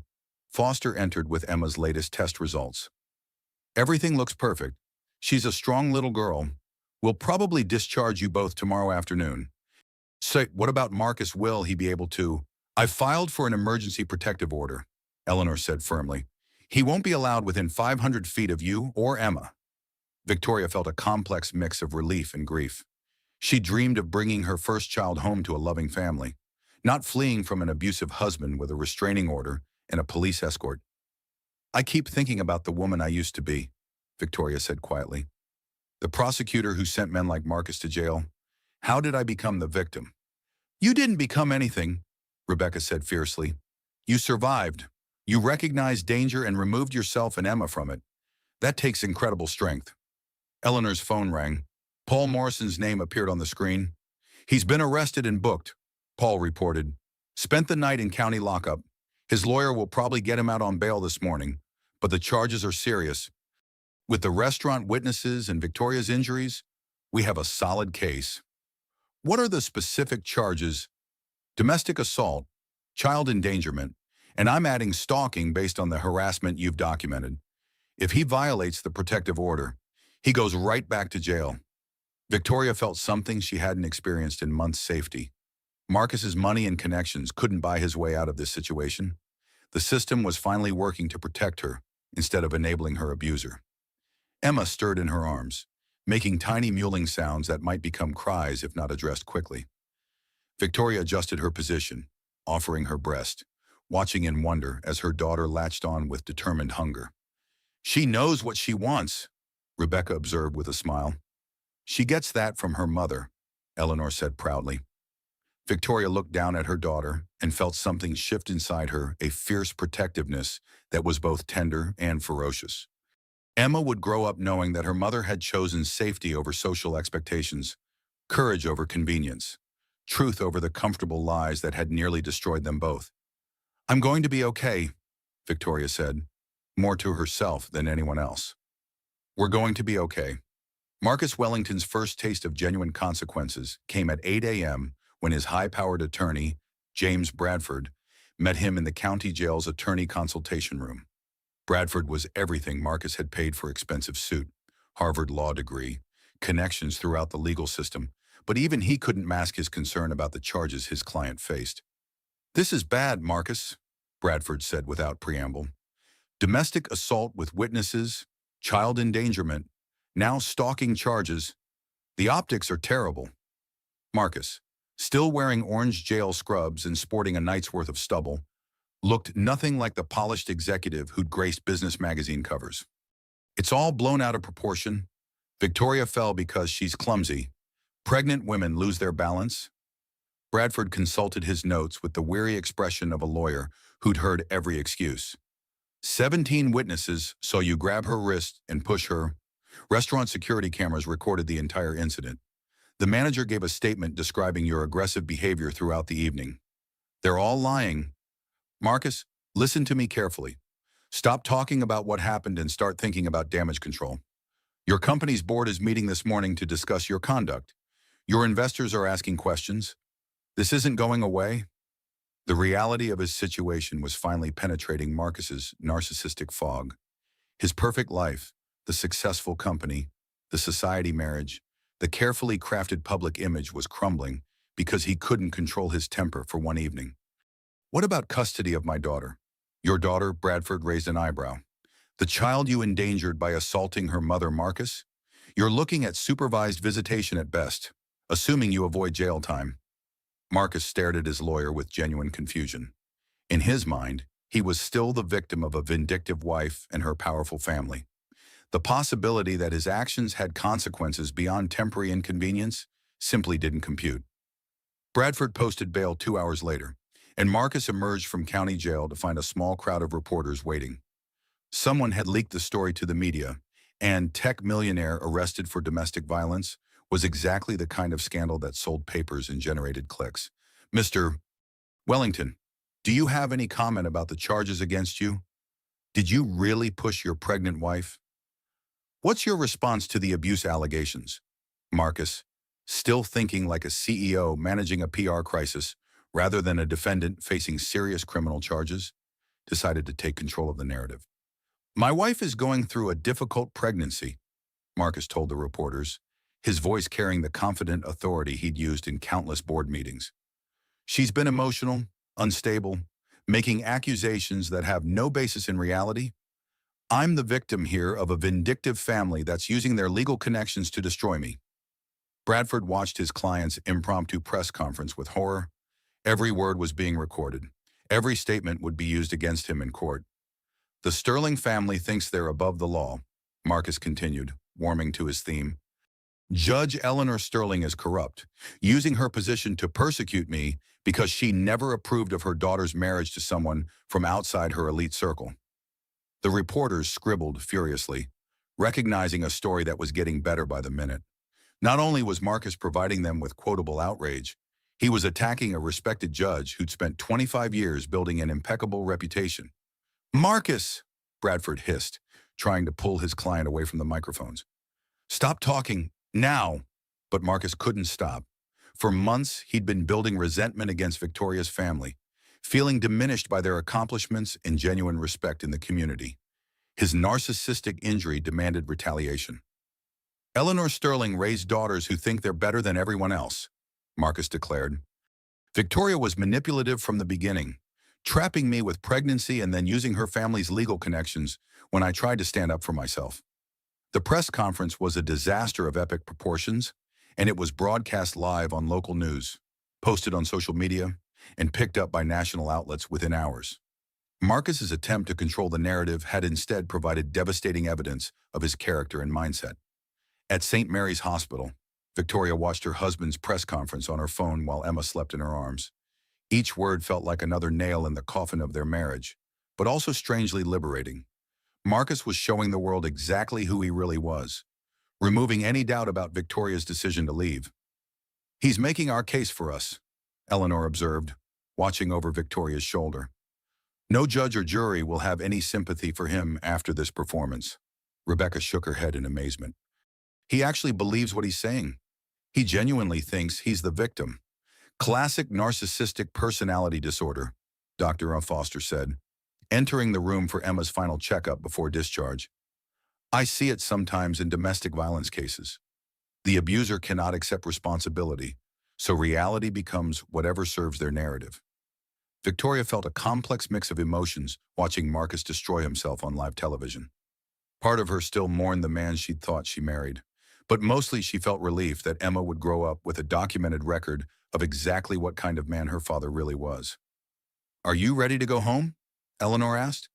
Foster entered with Emma's latest test results. "Everything looks perfect. She's a strong little girl. We'll probably discharge you both tomorrow afternoon." "Say, what about Marcus? Will he be able to?" "I filed for an emergency protective order," Eleanor said firmly. "He won't be allowed within 500 feet of you or Emma." Victoria felt a complex mix of relief and grief. She dreamed of bringing her first child home to a loving family, not fleeing from an abusive husband with a restraining order and a police escort. "I keep thinking about the woman I used to be," Victoria said quietly. "The prosecutor who sent men like Marcus to jail. How did I become the victim?" "You didn't become anything," Rebecca said fiercely. "You survived. You recognized danger and removed yourself and Emma from it. That takes incredible strength." Eleanor's phone rang. Paul Morrison's name appeared on the screen. "He's been arrested and booked," Paul reported. "Spent the night in county lockup. His lawyer will probably get him out on bail this morning, but the charges are serious. With the restaurant witnesses and Victoria's injuries, we have a solid case." "What are the specific charges?" "Domestic assault, child endangerment, and I'm adding stalking based on the harassment you've documented. If he violates the protective order, he goes right back to jail." Victoria felt something she hadn't experienced in months: safety. Marcus's money and connections couldn't buy his way out of this situation. The system was finally working to protect her instead of enabling her abuser. Emma stirred in her arms, making tiny mewling sounds that might become cries if not addressed quickly. Victoria adjusted her position, offering her breast, watching in wonder as her daughter latched on with determined hunger. "She knows what she wants," Rebecca observed with a smile. "She gets that from her mother," Eleanor said proudly. Victoria looked down at her daughter and felt something shift inside her, a fierce protectiveness that was both tender and ferocious. Emma would grow up knowing that her mother had chosen safety over social expectations, courage over convenience, truth over the comfortable lies that had nearly destroyed them both. "I'm going to be okay," Victoria said, more to herself than anyone else. "We're going to be okay." Marcus Wellington's first taste of genuine consequences came at 8 a.m. when his high-powered attorney, James Bradford, met him in the county jail's attorney consultation room. Bradford was everything Marcus had paid for: expensive suit, Harvard law degree, connections throughout the legal system, but even he couldn't mask his concern about the charges his client faced. "This is bad, Marcus," Bradford said without preamble. "Domestic assault with witnesses, child endangerment, now stalking charges. The optics are terrible." Marcus, still wearing orange jail scrubs and sporting a night's worth of stubble, looked nothing like the polished executive who'd graced business magazine covers. "It's all blown out of proportion. Victoria fell because she's clumsy. Pregnant women lose their balance." Bradford consulted his notes with the weary expression of a lawyer who'd heard every excuse. 17 witnesses saw you grab her wrist and push her. Restaurant security cameras recorded the entire incident. The manager gave a statement describing your aggressive behavior throughout the evening. They're all lying. Marcus, listen to me carefully. Stop talking about what happened and start thinking about damage control. Your company's board is meeting this morning to discuss your conduct. Your investors are asking questions. This isn't going away. The reality of his situation was finally penetrating Marcus's narcissistic fog. His perfect life, the successful company, the society marriage, the carefully crafted public image was crumbling because he couldn't control his temper for one evening. What about custody of my daughter? Your daughter, Bradford raised an eyebrow. The child you endangered by assaulting her mother, Marcus? You're looking at supervised visitation at best, assuming you avoid jail time. Marcus stared at his lawyer with genuine confusion. In his mind, he was still the victim of a vindictive wife and her powerful family. The possibility that his actions had consequences beyond temporary inconvenience simply didn't compute. Bradford posted bail 2 hours later, and Marcus emerged from county jail to find a small crowd of reporters waiting. Someone had leaked the story to the media, and tech millionaire arrested for domestic violence was exactly the kind of scandal that sold papers and generated clicks. Mr. Wellington, do you have any comment about the charges against you? Did you really push your pregnant wife? What's your response to the abuse allegations? Marcus, still thinking like a CEO managing a PR crisis rather than a defendant facing serious criminal charges, decided to take control of the narrative. My wife is going through a difficult pregnancy, Marcus told the reporters, his voice carrying the confident authority he'd used in countless board meetings. She's been emotional, unstable, making accusations that have no basis in reality. I'm the victim here of a vindictive family that's using their legal connections to destroy me. Bradford watched his client's impromptu press conference with horror. Every word was being recorded. Every statement would be used against him in court. The Sterling family thinks they're above the law, Marcus continued, warming to his theme. Judge Eleanor Sterling is corrupt, using her position to persecute me because she never approved of her daughter's marriage to someone from outside her elite circle. The reporters scribbled furiously, recognizing a story that was getting better by the minute. Not only was Marcus providing them with quotable outrage, he was attacking a respected judge who'd spent 25 years building an impeccable reputation. Marcus, Bradford hissed, trying to pull his client away from the microphones. Stop talking, now! But Marcus couldn't stop. For months, he'd been building resentment against Victoria's family, feeling diminished by their accomplishments and genuine respect in the community. His narcissistic injury demanded retaliation. Eleanor Sterling raised daughters who think they're better than everyone else, Marcus declared. Victoria was manipulative from the beginning, trapping me with pregnancy and then using her family's legal connections when I tried to stand up for myself. The press conference was a disaster of epic proportions, and it was broadcast live on local news, posted on social media, and picked up by national outlets within hours. Marcus's attempt to control the narrative had instead provided devastating evidence of his character and mindset. At St. Mary's Hospital, Victoria watched her husband's press conference on her phone while Emma slept in her arms. Each word felt like another nail in the coffin of their marriage, but also strangely liberating. Marcus was showing the world exactly who he really was, removing any doubt about Victoria's decision to leave. He's making our case for us, Eleanor observed, watching over Victoria's shoulder. No judge or jury will have any sympathy for him after this performance. Rebecca shook her head in amazement. He actually believes what he's saying. He genuinely thinks he's the victim. Classic narcissistic personality disorder, Dr. Foster said, entering the room for Emma's final checkup before discharge. I see it sometimes in domestic violence cases. The abuser cannot accept responsibility, so reality becomes whatever serves their narrative. Victoria felt a complex mix of emotions watching Marcus destroy himself on live television. Part of her still mourned the man she'd thought she married, but mostly she felt relief that Emma would grow up with a documented record of exactly what kind of man her father really was. Are you ready to go home? Eleanor asked.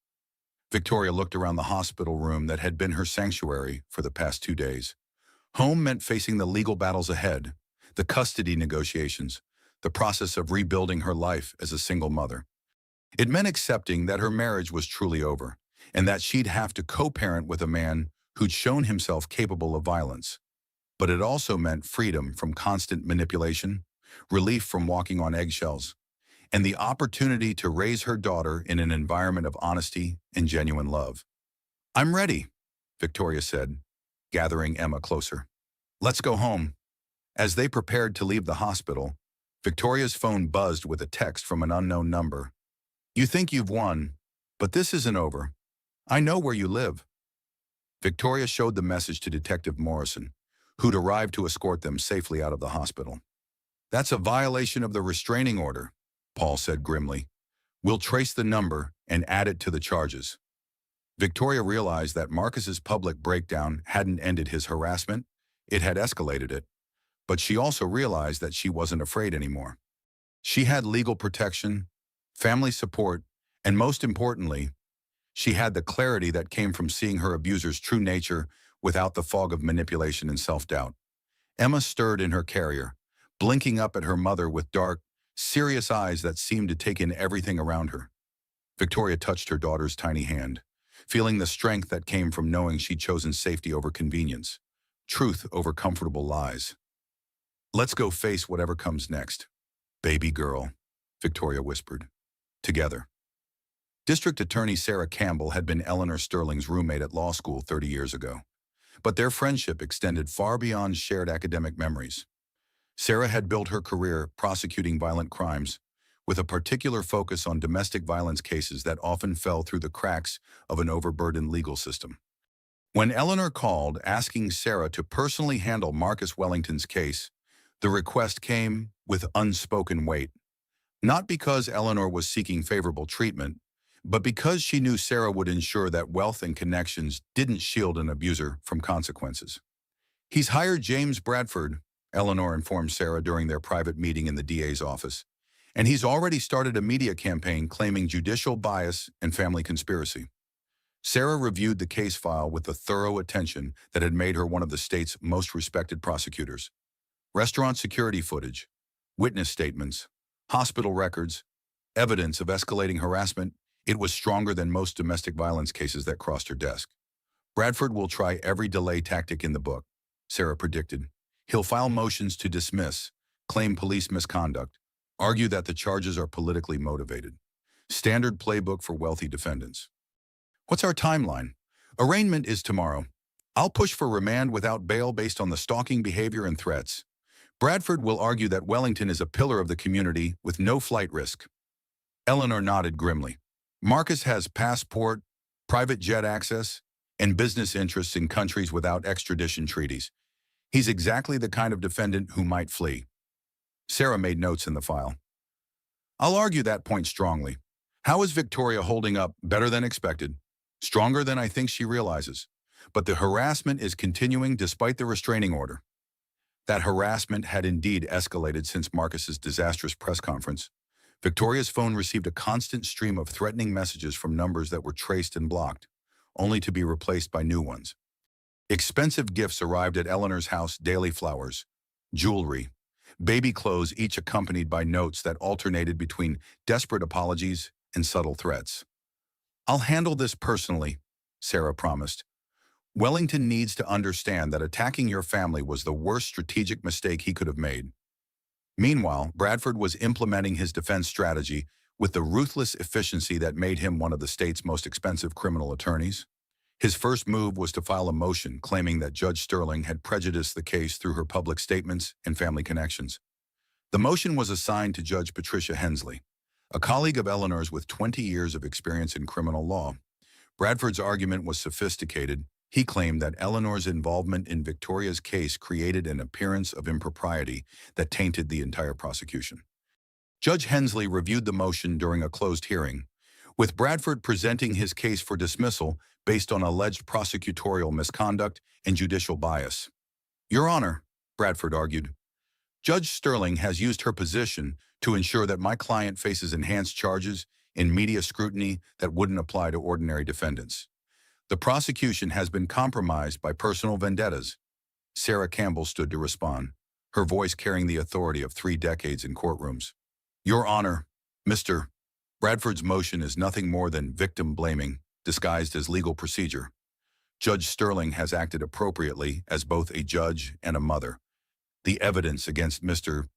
Victoria looked around the hospital room that had been her sanctuary for the past 2 days. Home meant facing the legal battles ahead, the custody negotiations, the process of rebuilding her life as a single mother. It meant accepting that her marriage was truly over, and that she'd have to co-parent with a man who'd shown himself capable of violence. but it also meant freedom from constant manipulation, relief from walking on eggshells, and the opportunity to raise her daughter in an environment of honesty and genuine love. "I'm ready," Victoria said, gathering Emma closer. "Let's go home." As they prepared to leave the hospital, Victoria's phone buzzed with a text from an unknown number. "You think you've won, but this isn't over. I know where you live." Victoria showed the message to Detective Morrison, who'd arrived to escort them safely out of the hospital. "That's a violation of the restraining order," Paul said grimly. "We'll trace the number and add it to the charges." Victoria realized that Marcus's public breakdown hadn't ended his harassment, it had escalated it. But she also realized that she wasn't afraid anymore. She had legal protection, family support, and most importantly, she had the clarity that came from seeing her abuser's true nature without the fog of manipulation and self-doubt. Emma stirred in her carrier, blinking up at her mother with dark, serious eyes that seemed to take in everything around her. Victoria touched her daughter's tiny hand, feeling the strength that came from knowing she'd chosen safety over convenience, truth over comfortable lies. "Let's go face whatever comes next, baby girl," Victoria whispered. "Together." District Attorney Sarah Campbell had been Eleanor Sterling's roommate at law school 30 years ago, but their friendship extended far beyond shared academic memories. Sarah had built her career prosecuting violent crimes, with a particular focus on domestic violence cases that often fell through the cracks of an overburdened legal system. When Eleanor called asking Sarah to personally handle Marcus Wellington's case, the request came with unspoken weight. Not because Eleanor was seeking favorable treatment, but because she knew Sarah would ensure that wealth and connections didn't shield an abuser from consequences. "He's hired James Bradford," Eleanor informed Sarah during their private meeting in the DA's office, "and he's already started a media campaign claiming judicial bias and family conspiracy." Sarah reviewed the case file with the thorough attention that had made her one of the state's most respected prosecutors. Restaurant security footage, witness statements, hospital records, evidence of escalating harassment, it was stronger than most domestic violence cases that crossed her desk. "Bradford will try every delay tactic in the book," Sarah predicted. "He'll file motions to dismiss, claim police misconduct, argue that the charges are politically motivated. Standard playbook for wealthy defendants." "What's our timeline?" "Arraignment is tomorrow. I'll push for remand without bail based on the stalking behavior and threats. Bradford will argue that Wellington is a pillar of the community with no flight risk." Eleanor nodded grimly. "Marcus has passport, private jet access, and business interests in countries without extradition treaties. He's exactly the kind of defendant who might flee." Sarah made notes in the file. "I'll argue that point strongly. How is Victoria holding up? Better than expected. Stronger than I think she realizes. But the harassment is continuing despite the restraining order." That harassment had indeed escalated since Marcus's disastrous press conference. Victoria's phone received a constant stream of threatening messages from numbers that were traced and blocked, only to be replaced by new ones. Expensive gifts arrived at Eleanor's house: daily flowers, jewelry, baby clothes, each accompanied by notes that alternated between desperate apologies and subtle threats. "I'll handle this personally," Sarah promised. "Wellington needs to understand that attacking your family was the worst strategic mistake he could have made." Meanwhile, Bradford was implementing his defense strategy with the ruthless efficiency that made him one of the state's most expensive criminal attorneys. His first move was to file a motion claiming that Judge Sterling had prejudiced the case through her public statements and family connections. The motion was assigned to Judge Patricia Hensley, a colleague of Eleanor's with 20 years of experience in criminal law. Bradford's argument was sophisticated. He claimed that Eleanor's involvement in Victoria's case created an appearance of impropriety that tainted the entire prosecution. Judge Hensley reviewed the motion during a closed hearing, with Bradford presenting his case for dismissal based on alleged prosecutorial misconduct and judicial bias. "Your Honor," Bradford argued, "Judge Sterling has used her position to ensure that my client faces enhanced charges and media scrutiny that wouldn't apply to ordinary defendants. The prosecution has been compromised by personal vendettas." Sarah Campbell stood to respond, her voice carrying the authority of 3 decades in courtrooms. "Your Honor, Mr. Bradford's motion is nothing more than victim blaming, disguised as legal procedure. Judge Sterling has acted appropriately as both a judge and a mother. The evidence against Mr.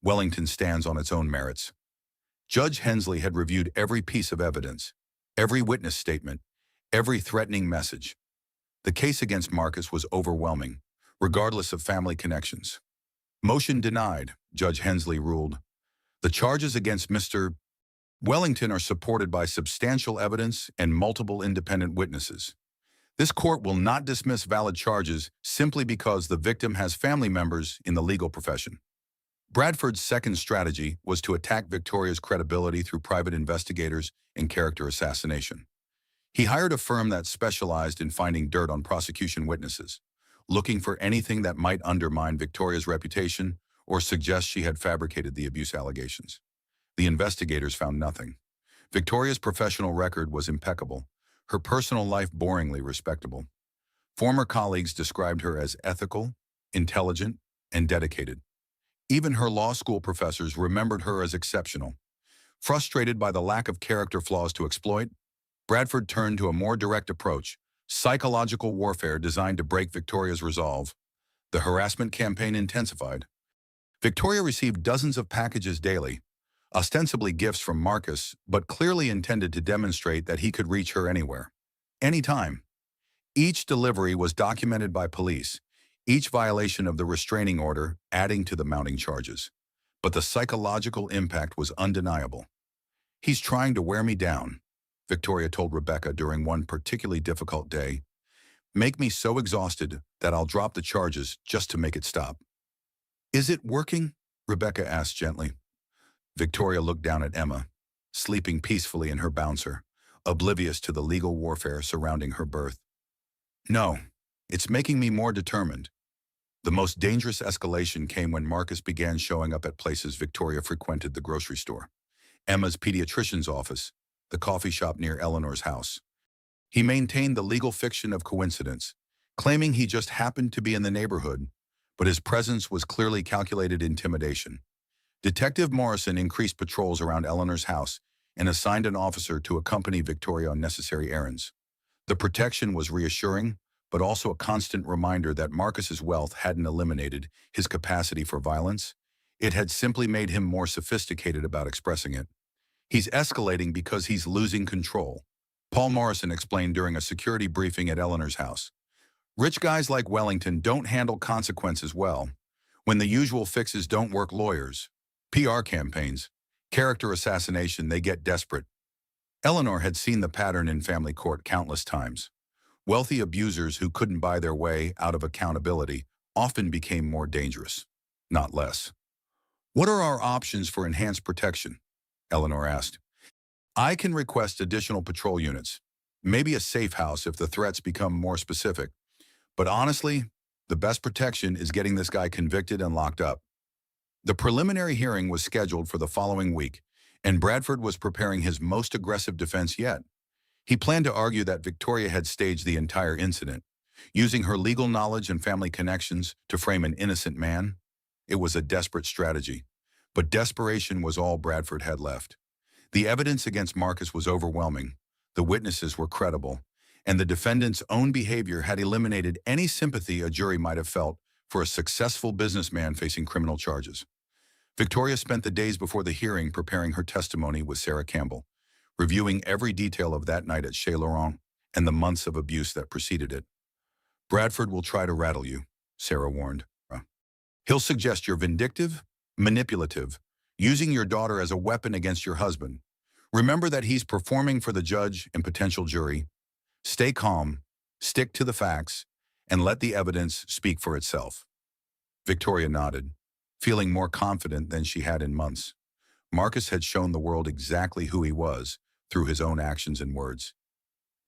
Wellington stands on its own merits. Judge Hensley had reviewed every piece of evidence, every witness statement, every threatening message. The case against Marcus was overwhelming, regardless of family connections. Motion denied, Judge Hensley ruled. The charges against Mr. Wellington are supported by substantial evidence and multiple independent witnesses. This court will not dismiss valid charges simply because the victim has family members in the legal profession. Bradford's second strategy was to attack Victoria's credibility through private investigators and character assassination. He hired a firm that specialized in finding dirt on prosecution witnesses, looking for anything that might undermine Victoria's reputation or suggest she had fabricated the abuse allegations. The investigators found nothing. Victoria's professional record was impeccable, her personal life boringly respectable. Former colleagues described her as ethical, intelligent, and dedicated. Even her law school professors remembered her as exceptional. Frustrated by the lack of character flaws to exploit, Bradford turned to a more direct approach, psychological warfare designed to break Victoria's resolve. The harassment campaign intensified. Victoria received dozens of packages daily, ostensibly gifts from Marcus, but clearly intended to demonstrate that he could reach her anywhere, anytime. Each delivery was documented by police, each violation of the restraining order adding to the mounting charges. But the psychological impact was undeniable. "He's trying to wear me down," Victoria told Rebecca during one particularly difficult day. "Make me so exhausted that I'll drop the charges just to make it stop." "Is it working?" Rebecca asked gently. Victoria looked down at Emma, sleeping peacefully in her bouncer, oblivious to the legal warfare surrounding her birth. "No, it's making me more determined." The most dangerous escalation came when Marcus began showing up at places Victoria frequented: the grocery store, Emma's pediatrician's office, the coffee shop near Eleanor's house. He maintained the legal fiction of coincidence, claiming he just happened to be in the neighborhood, but his presence was clearly calculated intimidation. Detective Morrison increased patrols around Eleanor's house and assigned an officer to accompany Victoria on necessary errands. The protection was reassuring, but also a constant reminder that Marcus's wealth hadn't eliminated his capacity for violence. It had simply made him more sophisticated about expressing it. "He's escalating because he's losing control," Paul Morrison explained during a security briefing at Eleanor's house. "Rich guys like Wellington don't handle consequences well. When the usual fixes don't work, lawyers, PR campaigns, character assassination, they get desperate." Eleanor had seen the pattern in family court countless times. Wealthy abusers who couldn't buy their way out of accountability often became more dangerous, not less. "What are our options for enhanced protection?" Eleanor asked. "I can request additional patrol units, maybe a safe house if the threats become more specific. But honestly, the best protection is getting this guy convicted and locked up." The preliminary hearing was scheduled for the following week, and Bradford was preparing his most aggressive defense yet. He planned to argue that Victoria had staged the entire incident, using her legal knowledge and family connections to frame an innocent man. It was a desperate strategy, but desperation was all Bradford had left. The evidence against Marcus was overwhelming, the witnesses were credible, and the defendant's own behavior had eliminated any sympathy a jury might have felt for a successful businessman facing criminal charges. Victoria spent the days before the hearing preparing her testimony with Sarah Campbell, reviewing every detail of that night at Chez Laurent and the months of abuse that preceded it. "Bradford will try to rattle you," Sarah warned. "He'll suggest you're vindictive, manipulative, using your daughter as a weapon against your husband. Remember that he's performing for the judge and potential jury. Stay calm, stick to the facts, and let the evidence speak for itself." Victoria nodded, feeling more confident than she had in months. Marcus had shown the world exactly who he was through his own actions and words.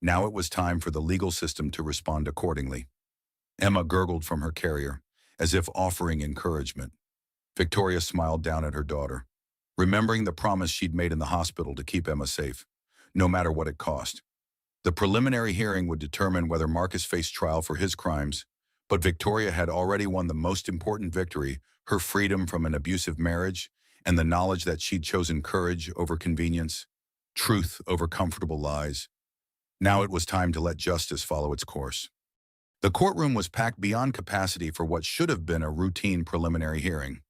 Now it was time for the legal system to respond accordingly. Emma gurgled from her carrier, as if offering encouragement. Victoria smiled down at her daughter, remembering the promise she'd made in the hospital to keep Emma safe, no matter what it cost. The preliminary hearing would determine whether Marcus faced trial for his crimes, but Victoria had already won the most important victory, her freedom from an abusive marriage, and the knowledge that she'd chosen courage over convenience, truth over comfortable lies. Now it was time to let justice follow its course. The courtroom was packed beyond capacity for what should have been a routine preliminary hearing.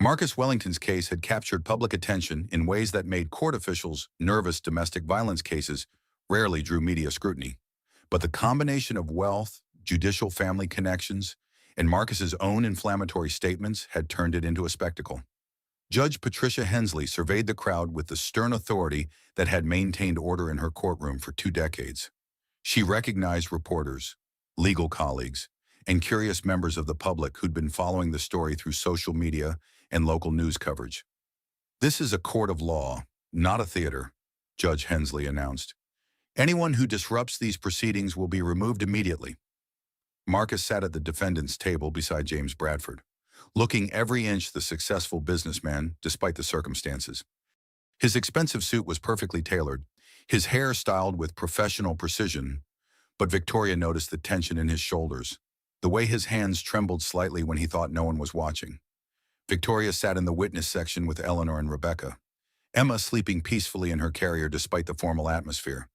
Marcus Wellington's case had captured public attention in ways that made court officials nervous. Domestic violence cases rarely drew media scrutiny. But the combination of wealth, judicial family connections, and Marcus's own inflammatory statements had turned it into a spectacle. Judge Patricia Hensley surveyed the crowd with the stern authority that had maintained order in her courtroom for 2 decades. She recognized reporters, legal colleagues, and curious members of the public who'd been following the story through social media and local news coverage. "This is a court of law, not a theater," Judge Hensley announced. "Anyone who disrupts these proceedings will be removed immediately." Marcus sat at the defendant's table beside James Bradford, looking every inch the successful businessman despite the circumstances. His expensive suit was perfectly tailored, his hair styled with professional precision, but Victoria noticed the tension in his shoulders, the way his hands trembled slightly when he thought no one was watching. Victoria sat in the witness section with Eleanor and Rebecca, Emma sleeping peacefully in her carrier despite the formal atmosphere.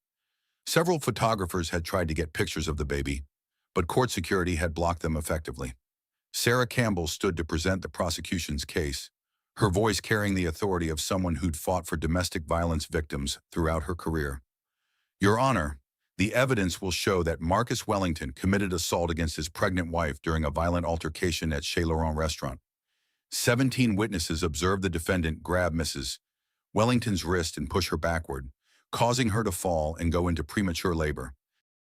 Several photographers had tried to get pictures of the baby, but court security had blocked them effectively. Sarah Campbell stood to present the prosecution's case, her voice carrying the authority of someone who'd fought for domestic violence victims throughout her career. "Your Honor, the evidence will show that Marcus Wellington committed assault against his pregnant wife during a violent altercation at Chez Laurent restaurant. 17 witnesses observed the defendant grab Mrs. Wellington's wrist and push her backward, causing her to fall and go into premature labor."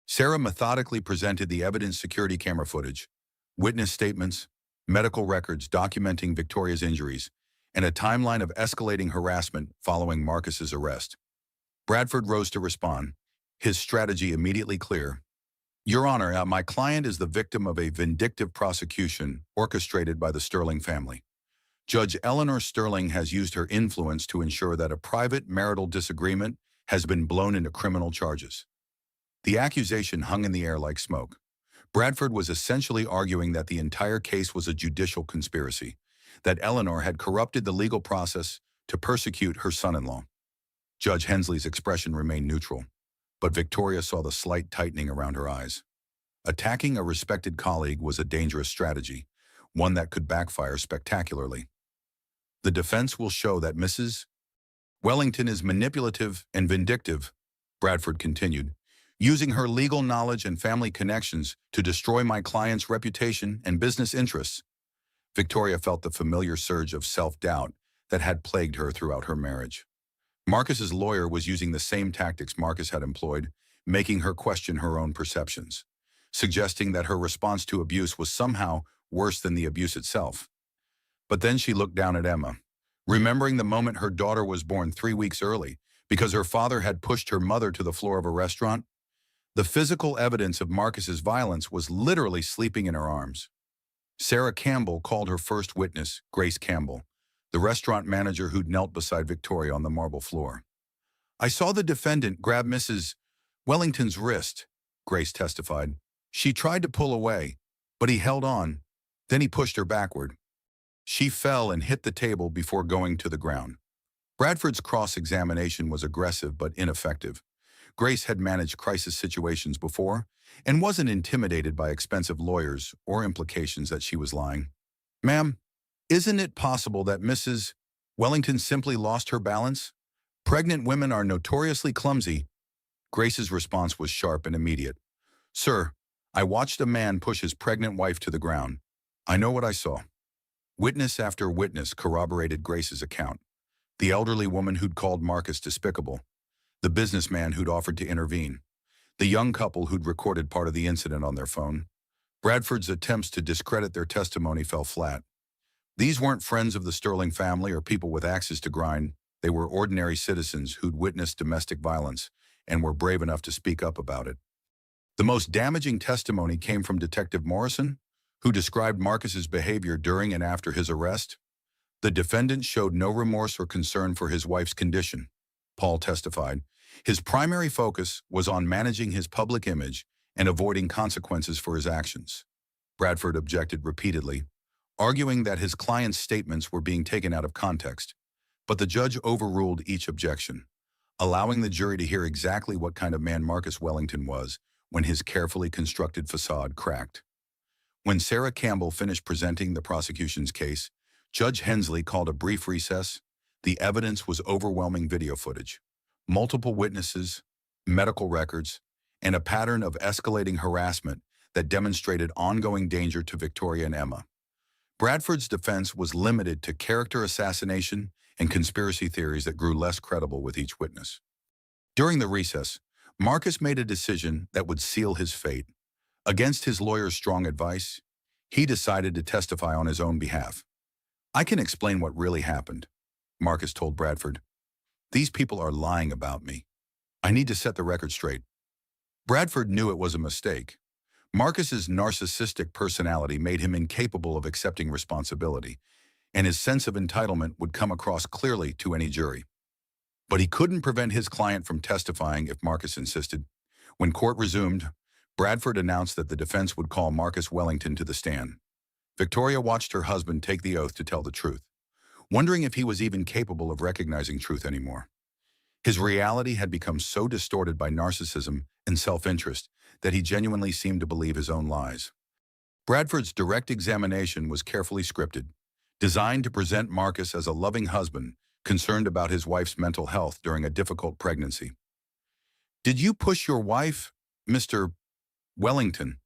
Sarah methodically presented the evidence: security camera footage, witness statements, medical records documenting Victoria's injuries, and a timeline of escalating harassment following Marcus's arrest. Bradford rose to respond, his strategy immediately clear. "Your Honor, my client is the victim of a vindictive prosecution orchestrated by the Sterling family. Judge Eleanor Sterling has used her influence to ensure that a private marital disagreement has been blown into criminal charges." The accusation hung in the air like smoke. Bradford was essentially arguing that the entire case was a judicial conspiracy, that Eleanor had corrupted the legal process to persecute her son-in-law. Judge Hensley's expression remained neutral, but Victoria saw the slight tightening around her eyes. Attacking a respected colleague was a dangerous strategy, one that could backfire spectacularly. "The defense will show that Mrs. Wellington is manipulative and vindictive," Bradford continued, "using her legal knowledge and family connections to destroy my client's reputation and business interests." Victoria felt the familiar surge of self-doubt that had plagued her throughout her marriage. Marcus's lawyer was using the same tactics Marcus had employed, making her question her own perceptions, suggesting that her response to abuse was somehow worse than the abuse itself. But then she looked down at Emma, remembering the moment her daughter was born 3 weeks early because her father had pushed her mother to the floor of a restaurant. The physical evidence of Marcus's violence was literally sleeping in her arms. Sarah Campbell called her first witness, Grace Campbell, the restaurant manager who'd knelt beside Victoria on the marble floor. "I saw the defendant grab Mrs. Wellington's wrist," Grace testified. "She tried to pull away, but he held on. Then he pushed her backward. She fell and hit the table before going to the ground." Bradford's cross-examination was aggressive but ineffective. Grace had managed crisis situations before and wasn't intimidated by expensive lawyers or implications that she was lying. "Ma'am, isn't it possible that Mrs. Wellington simply lost her balance? Pregnant women are notoriously clumsy." Grace's response was sharp and immediate. "Sir, I watched a man push his pregnant wife to the ground. I know what I saw." Witness after witness corroborated Grace's account. The elderly woman who'd called Marcus despicable, the businessman who'd offered to intervene, the young couple who'd recorded part of the incident on their phone. Bradford's attempts to discredit their testimony fell flat. These weren't friends of the Sterling family or people with axes to grind. They were ordinary citizens who'd witnessed domestic violence and were brave enough to speak up about it. The most damaging testimony came from Detective Morrison, who described Marcus's behavior during and after his arrest. "The defendant showed no remorse or concern for his wife's condition," Paul testified. "His primary focus was on managing his public image and avoiding consequences for his actions." Bradford objected repeatedly, arguing that his client's statements were being taken out of context. But the judge overruled each objection, allowing the jury to hear exactly what kind of man Marcus Wellington was when his carefully constructed facade cracked. When Sarah Campbell finished presenting the prosecution's case, Judge Hensley called a brief recess. The evidence was overwhelming: video footage, multiple witnesses, medical records, and a pattern of escalating harassment that demonstrated ongoing danger to Victoria and Emma. Bradford's defense was limited to character assassination and conspiracy theories that grew less credible with each witness. During the recess, Marcus made a decision that would seal his fate. Against his lawyer's strong advice, he decided to testify on his own behalf. "I can explain what really happened," Marcus told Bradford. "These people are lying about me. I need to set the record straight." Bradford knew it was a mistake. Marcus's narcissistic personality made him incapable of accepting responsibility, and his sense of entitlement would come across clearly to any jury. But he couldn't prevent his client from testifying if Marcus insisted. When court resumed, Bradford announced that the defense would call Marcus Wellington to the stand. Victoria watched her husband take the oath to tell the truth, wondering if he was even capable of recognizing truth anymore. His reality had become so distorted by narcissism and self-interest that he genuinely seemed to believe his own lies. Bradford's direct examination was carefully scripted, designed to present Marcus as a loving husband concerned about his wife's mental health during a difficult pregnancy. "Did you push your wife, Mr. Wellington?"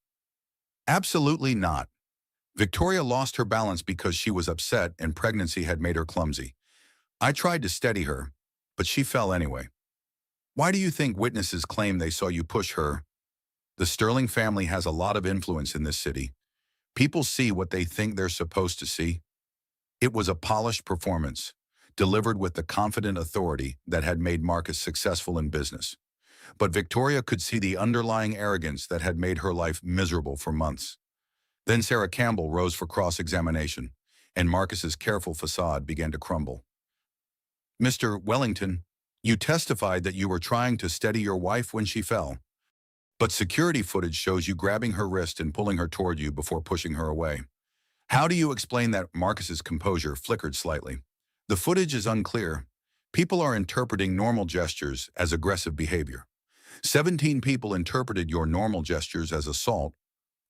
"Absolutely not. Victoria lost her balance because she was upset and pregnancy had made her clumsy. I tried to steady her, but she fell anyway." "Why do you think witnesses claim they saw you push her?" "The Sterling family has a lot of influence in this city. People see what they think they're supposed to see." It was a polished performance, delivered with the confident authority that had made Marcus successful in business. But Victoria could see the underlying arrogance that had made her life miserable for months. Then Sarah Campbell rose for cross-examination, and Marcus's careful facade began to crumble. "Mr. Wellington, you testified that you were trying to steady your wife when she fell. But security footage shows you grabbing her wrist and pulling her toward you before pushing her away. How do you explain that?" Marcus's composure flickered slightly. "The footage is unclear. People are interpreting normal gestures as aggressive behavior. 17 people interpreted your normal gestures as assault.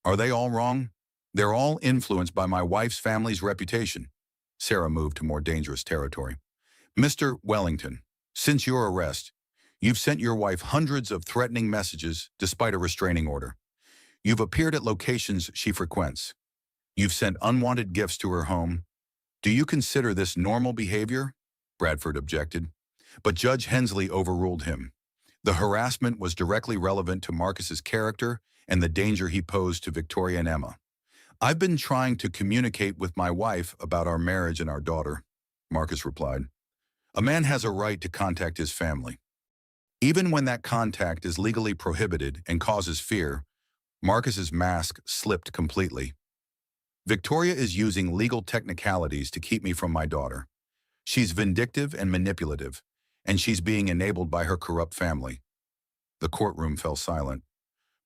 Are they all wrong? They're all influenced by my wife's family's reputation." Sarah moved to more dangerous territory. "Mr. Wellington, since your arrest, you've sent your wife hundreds of threatening messages despite a restraining order. You've appeared at locations she frequents. You've sent unwanted gifts to her home. Do you consider this normal behavior?" Bradford objected, but Judge Hensley overruled him. The harassment was directly relevant to Marcus's character and the danger he posed to Victoria and Emma. "I've been trying to communicate with my wife about our marriage and our daughter," Marcus replied. "A man has a right to contact his family, even when that contact is legally prohibited and causes fear." Marcus's mask slipped completely. "Victoria is using legal technicalities to keep me from my daughter. She's vindictive and manipulative, and she's being enabled by her corrupt family." The courtroom fell silent.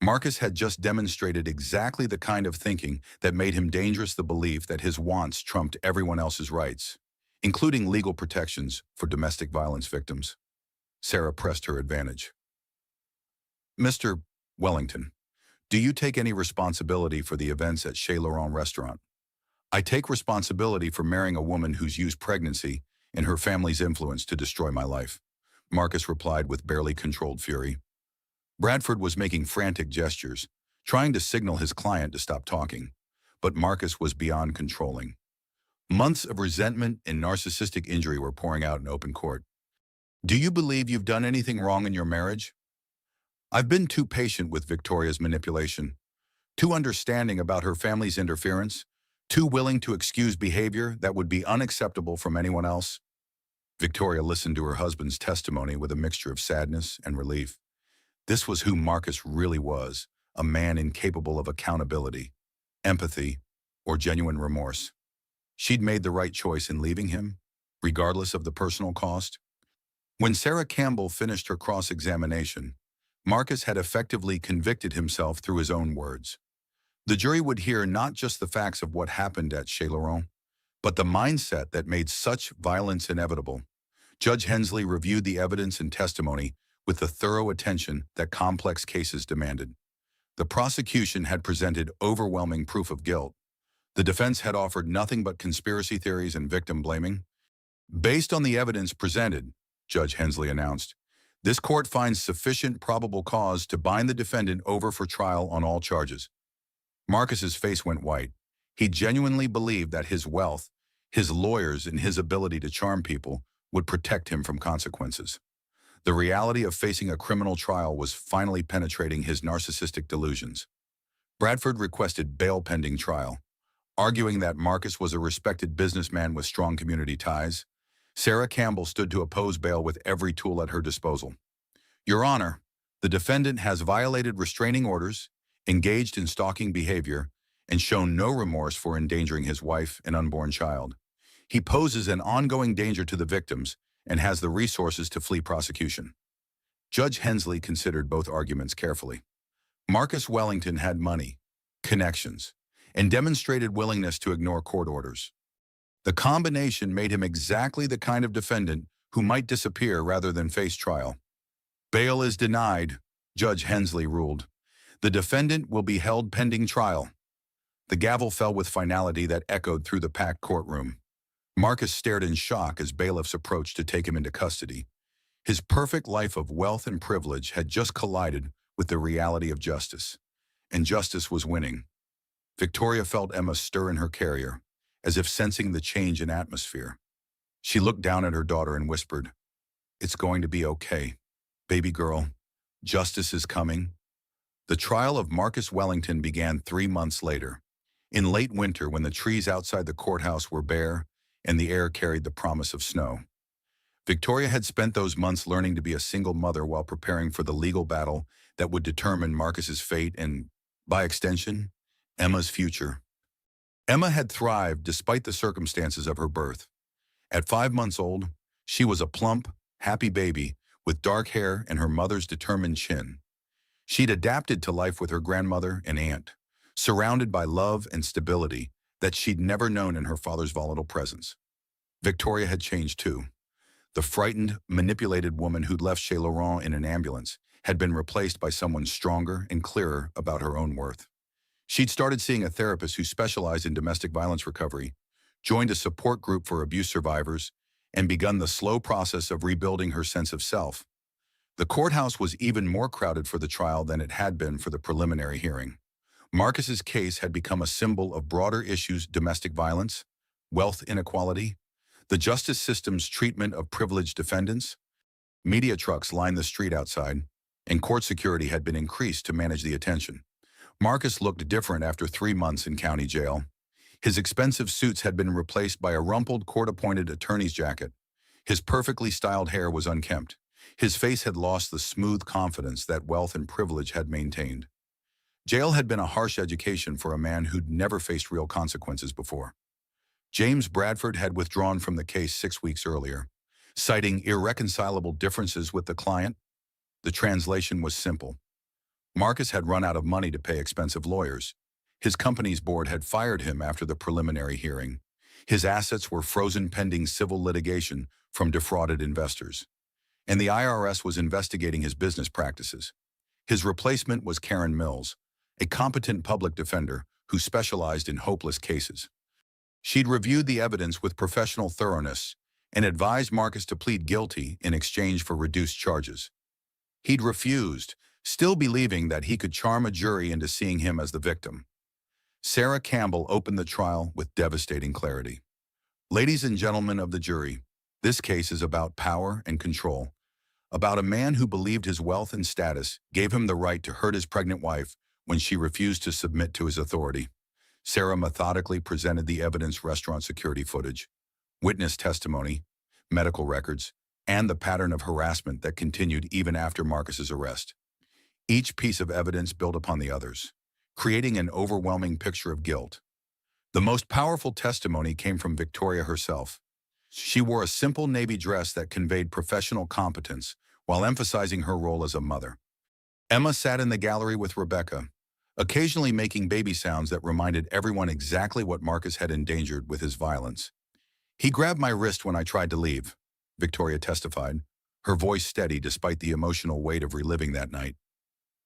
Marcus had just demonstrated exactly the kind of thinking that made him dangerous: the belief that his wants trumped everyone else's rights, including legal protections for domestic violence victims. Sarah pressed her advantage. "Mr. Wellington, do you take any responsibility for the events at Chez Laurent restaurant?" "I take responsibility for marrying a woman who's used pregnancy and her family's influence to destroy my life," Marcus replied with barely controlled fury. Bradford was making frantic gestures, trying to signal his client to stop talking, but Marcus was beyond controlling. Months of resentment and narcissistic injury were pouring out in open court. "Do you believe you've done anything wrong in your marriage?" "I've been too patient with Victoria's manipulation, too understanding about her family's interference, too willing to excuse behavior that would be unacceptable from anyone else." Victoria listened to her husband's testimony with a mixture of sadness and relief. This was who Marcus really was, a man incapable of accountability, empathy, or genuine remorse. She'd made the right choice in leaving him, regardless of the personal cost. When Sarah Campbell finished her cross-examination, Marcus had effectively convicted himself through his own words. The jury would hear not just the facts of what happened at Chez Laurent, but the mindset that made such violence inevitable. Judge Hensley reviewed the evidence and testimony with the thorough attention that complex cases demanded. The prosecution had presented overwhelming proof of guilt. The defense had offered nothing but conspiracy theories and victim blaming. Based on the evidence presented, Judge Hensley announced, this court finds sufficient probable cause to bind the defendant over for trial on all charges. Marcus's face went white. He genuinely believed that his wealth, his lawyers, and his ability to charm people would protect him from consequences. The reality of facing a criminal trial was finally penetrating his narcissistic delusions. Bradford requested bail pending trial, arguing that Marcus was a respected businessman with strong community ties. Sarah Campbell stood to oppose bail with every tool at her disposal. Your Honor, the defendant has violated restraining orders, engaged in stalking behavior, and shown no remorse for endangering his wife and unborn child. He poses an ongoing danger to the victims and has the resources to flee prosecution. Judge Hensley considered both arguments carefully. Marcus Wellington had money, connections, and demonstrated willingness to ignore court orders. The combination made him exactly the kind of defendant who might disappear rather than face trial. Bail is denied, Judge Hensley ruled. The defendant will be held pending trial. The gavel fell with finality that echoed through the packed courtroom. Marcus stared in shock as bailiffs approached to take him into custody. His perfect life of wealth and privilege had just collided with the reality of justice, and justice was winning. Victoria felt Emma stir in her carrier, as if sensing the change in atmosphere. She looked down at her daughter and whispered, "It's going to be okay. Baby girl, justice is coming." The trial of Marcus Wellington began 3 months later, in late winter when the trees outside the courthouse were bare and the air carried the promise of snow. Victoria had spent those months learning to be a single mother while preparing for the legal battle that would determine Marcus's fate and, by extension, Emma's future. Emma had thrived despite the circumstances of her birth. At 5 months old, she was a plump, happy baby with dark hair and her mother's determined chin. She'd adapted to life with her grandmother and aunt, surrounded by love and stability that she'd never known in her father's volatile presence. Victoria had changed too. The frightened, manipulated woman who'd left Chez Laurent in an ambulance had been replaced by someone stronger and clearer about her own worth. She'd started seeing a therapist who specialized in domestic violence recovery, joined a support group for abuse survivors, and begun the slow process of rebuilding her sense of self. The courthouse was even more crowded for the trial than it had been for the preliminary hearing. Marcus's case had become a symbol of broader issues: domestic violence, wealth inequality, the justice system's treatment of privileged defendants. Media trucks lined the street outside, and court security had been increased to manage the attention. Marcus looked different after 3 months in county jail. His expensive suits had been replaced by a rumpled court-appointed attorney's jacket. His perfectly styled hair was unkempt. His face had lost the smooth confidence that wealth and privilege had maintained. Jail had been a harsh education for a man who'd never faced real consequences before. James Bradford had withdrawn from the case 6 weeks earlier, citing irreconcilable differences with the client. The translation was simple. Marcus had run out of money to pay expensive lawyers. His company's board had fired him after the preliminary hearing. His assets were frozen pending civil litigation from defrauded investors. And the IRS was investigating his business practices. His replacement was Karen Mills, a competent public defender who specialized in hopeless cases. She'd reviewed the evidence with professional thoroughness and advised Marcus to plead guilty in exchange for reduced charges. He'd refused, still believing that he could charm a jury into seeing him as the victim. Sarah Campbell opened the trial with devastating clarity. Ladies and gentlemen of the jury, this case is about power and control, about a man who believed his wealth and status gave him the right to hurt his pregnant wife when she refused to submit to his authority. Sarah methodically presented the evidence: restaurant security footage, witness testimony, medical records, and the pattern of harassment that continued even after Marcus's arrest. Each piece of evidence built upon the others, creating an overwhelming picture of guilt. The most powerful testimony came from Victoria herself. She wore a simple navy dress that conveyed professional competence while emphasizing her role as a mother. Emma sat in the gallery with Rebecca, occasionally making baby sounds that reminded everyone exactly what Marcus had endangered with his violence. "He grabbed my wrist when I tried to leave," Victoria testified, her voice steady despite the emotional weight of reliving that night.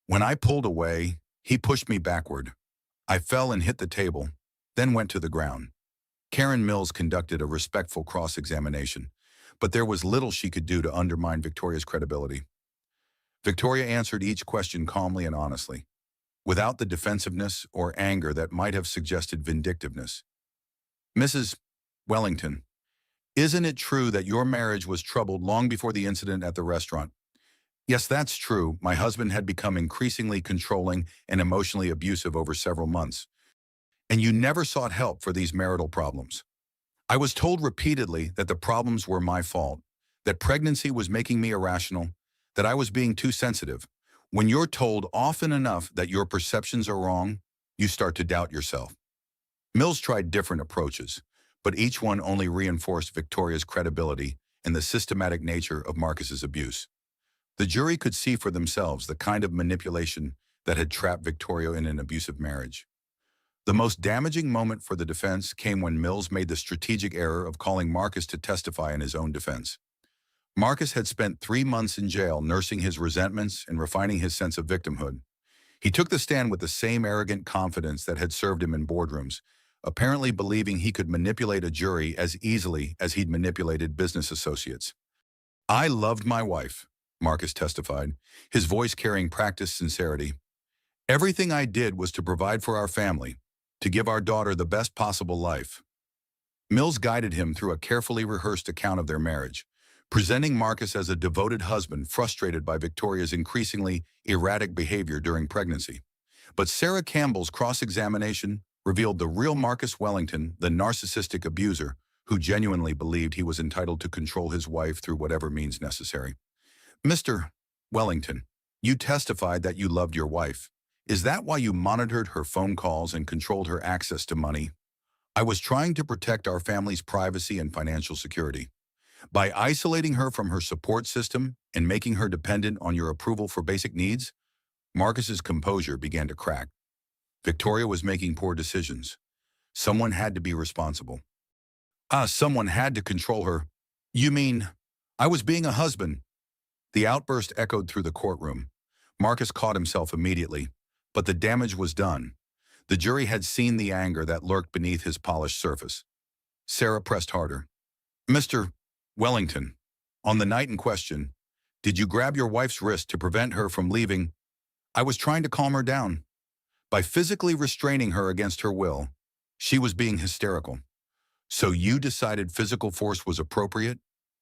"When I pulled away, He pushed me backward. I fell and hit the table, then went to the ground. Karen Mills conducted a respectful cross-examination, but there was little she could do to undermine Victoria's credibility. Victoria answered each question calmly and honestly, without the defensiveness or anger that might have suggested vindictiveness. Mrs. Wellington, isn't it true that your marriage was troubled long before the incident at the restaurant? Yes, that's true. My husband had become increasingly controlling and emotionally abusive over several months. And you never sought help for these marital problems. I was told repeatedly that the problems were my fault, that pregnancy was making me irrational, that I was being too sensitive. When you're told often enough that your perceptions are wrong, you start to doubt yourself. Mills tried different approaches, but each one only reinforced Victoria's credibility and the systematic nature of Marcus's abuse. The jury could see for themselves the kind of manipulation that had trapped Victoria in an abusive marriage. The most damaging moment for the defense came when Mills made the strategic error of calling Marcus to testify in his own defense. Marcus had spent 3 months in jail nursing his resentments and refining his sense of victimhood. He took the stand with the same arrogant confidence that had served him in boardrooms, apparently believing he could manipulate a jury as easily as he'd manipulated business associates. I loved my wife, Marcus testified, his voice carrying practiced sincerity. Everything I did was to provide for our family, to give our daughter the best possible life. Mills guided him through a carefully rehearsed account of their marriage, presenting Marcus as a devoted husband frustrated by Victoria's increasingly erratic behavior during pregnancy. But Sarah Campbell's cross-examination revealed the real Marcus Wellington, the narcissistic abuser, who genuinely believed he was entitled to control his wife through whatever means necessary. Mr. Wellington, you testified that you loved your wife. Is that why you monitored her phone calls and controlled her access to money? I was trying to protect our family's privacy and financial security. By isolating her from her support system and making her dependent on your approval for basic needs, Marcus's composure began to crack. Victoria was making poor decisions. Someone had to be responsible. Someone had to control her. You mean, I was being a husband? The outburst echoed through the courtroom. Marcus caught himself immediately, but the damage was done. The jury had seen the anger that lurked beneath his polished surface. Sarah pressed harder. Mr. Wellington, on the night in question, did you grab your wife's wrist to prevent her from leaving? I was trying to calm her down. By physically restraining her against her will, she was being hysterical. So you decided physical force was appropriate?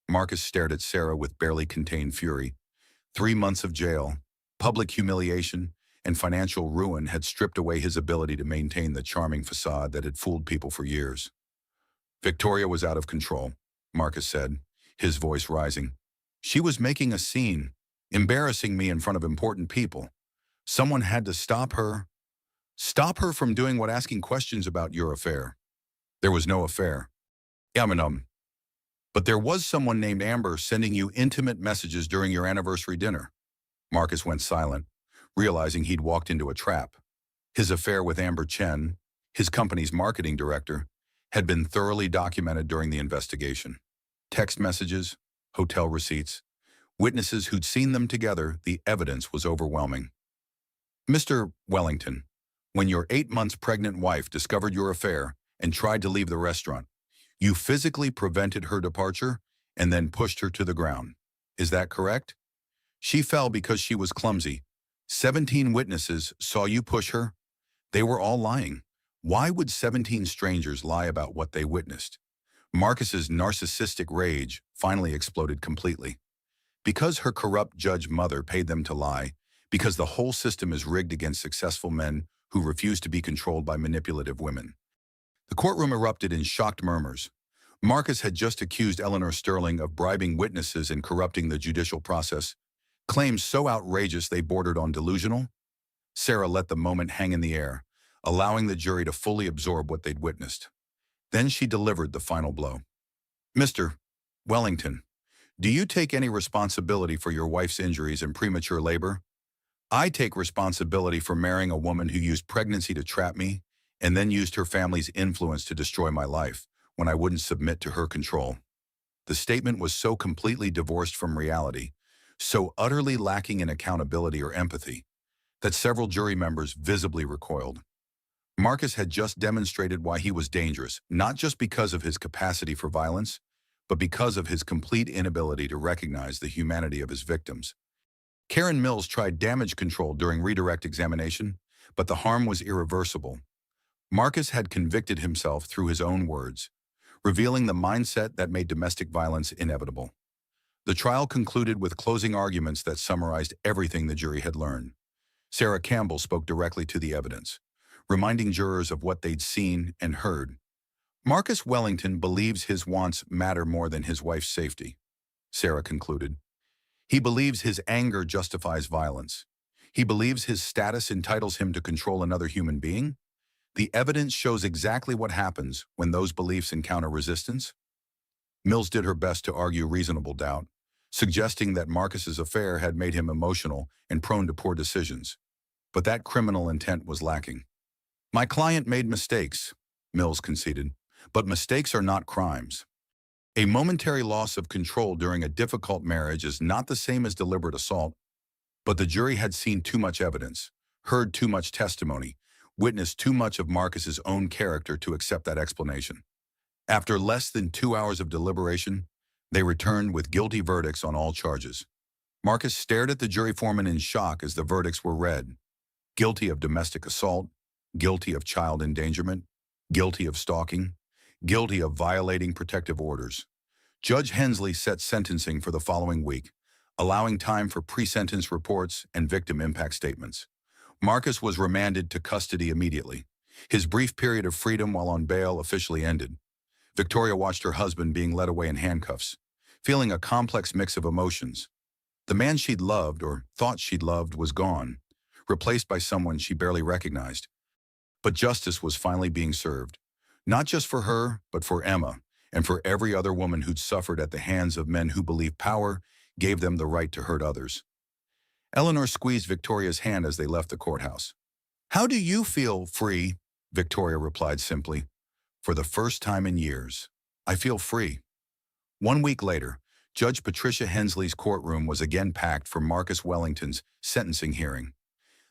Marcus stared at Sarah with barely contained fury. 3 months of jail, public humiliation, and financial ruin had stripped away his ability to maintain the charming facade that had fooled people for years. Victoria was out of control, Marcus said, his voice rising. She was making a scene, embarrassing me in front of important people. Someone had to stop her. Stop her from doing what asking questions about your affair. There was no affair. But there was someone named Amber sending you intimate messages during your anniversary dinner. Marcus went silent, realizing he'd walked into a trap. His affair with Amber Chen, his company's marketing director, had been thoroughly documented during the investigation. Text messages, hotel receipts, witnesses who'd seen them together, the evidence was overwhelming. Mr. Wellington, when your 8 months pregnant wife discovered your affair and tried to leave the restaurant, you physically prevented her departure and then pushed her to the ground. Is that correct? She fell because she was clumsy. 17 witnesses saw you push her. They were all lying. Why would 17 strangers lie about what they witnessed? Marcus's narcissistic rage finally exploded completely. Because her corrupt judge mother paid them to lie, because the whole system is rigged against successful men who refuse to be controlled by manipulative women. The courtroom erupted in shocked murmurs. Marcus had just accused Eleanor Sterling of bribing witnesses and corrupting the judicial process, claims so outrageous they bordered on delusional. Sarah let the moment hang in the air, allowing the jury to fully absorb what they'd witnessed. Then she delivered the final blow. Mr. Wellington, do you take any responsibility for your wife's injuries and premature labor? I take responsibility for marrying a woman who used pregnancy to trap me and then used her family's influence to destroy my life when I wouldn't submit to her control. The statement was so completely divorced from reality, so utterly lacking in accountability or empathy, that several jury members visibly recoiled. Marcus had just demonstrated why he was dangerous, not just because of his capacity for violence, but because of his complete inability to recognize the humanity of his victims. Karen Mills tried damage control during redirect examination, but the harm was irreversible. Marcus had convicted himself through his own words, revealing the mindset that made domestic violence inevitable. The trial concluded with closing arguments that summarized everything the jury had learned. Sarah Campbell spoke directly to the evidence, reminding jurors of what they'd seen and heard. Marcus Wellington believes his wants matter more than his wife's safety, Sarah concluded. He believes his anger justifies violence. He believes his status entitles him to control another human being. The evidence shows exactly what happens when those beliefs encounter resistance. Mills did her best to argue reasonable doubt, suggesting that Marcus's affair had made him emotional and prone to poor decisions. But that criminal intent was lacking. My client made mistakes, Mills conceded, but mistakes are not crimes. A momentary loss of control during a difficult marriage is not the same as deliberate assault, but the jury had seen too much evidence, heard too much testimony, witnessed too much of Marcus's own character to accept that explanation. After less than 2 hours of deliberation, they returned with guilty verdicts on all charges. Marcus stared at the jury foreman in shock as the verdicts were read. Guilty of domestic assault, guilty of child endangerment, guilty of stalking, guilty of violating protective orders. Judge Hensley set sentencing for the following week, allowing time for pre-sentence reports and victim impact statements. Marcus was remanded to custody immediately. His brief period of freedom while on bail officially ended. Victoria watched her husband being led away in handcuffs, feeling a complex mix of emotions. The man she'd loved, or thought she'd loved, was gone, replaced by someone she barely recognized. But justice was finally being served, not just for her, but for Emma, and for every other woman who'd suffered at the hands of men who believed power gave them the right to hurt others. Eleanor squeezed Victoria's hand as they left the courthouse. How do you feel, free? Victoria replied simply. For the first time in years, I feel free. 1 week later, Judge Patricia Hensley's courtroom was again packed for Marcus Wellington's sentencing hearing.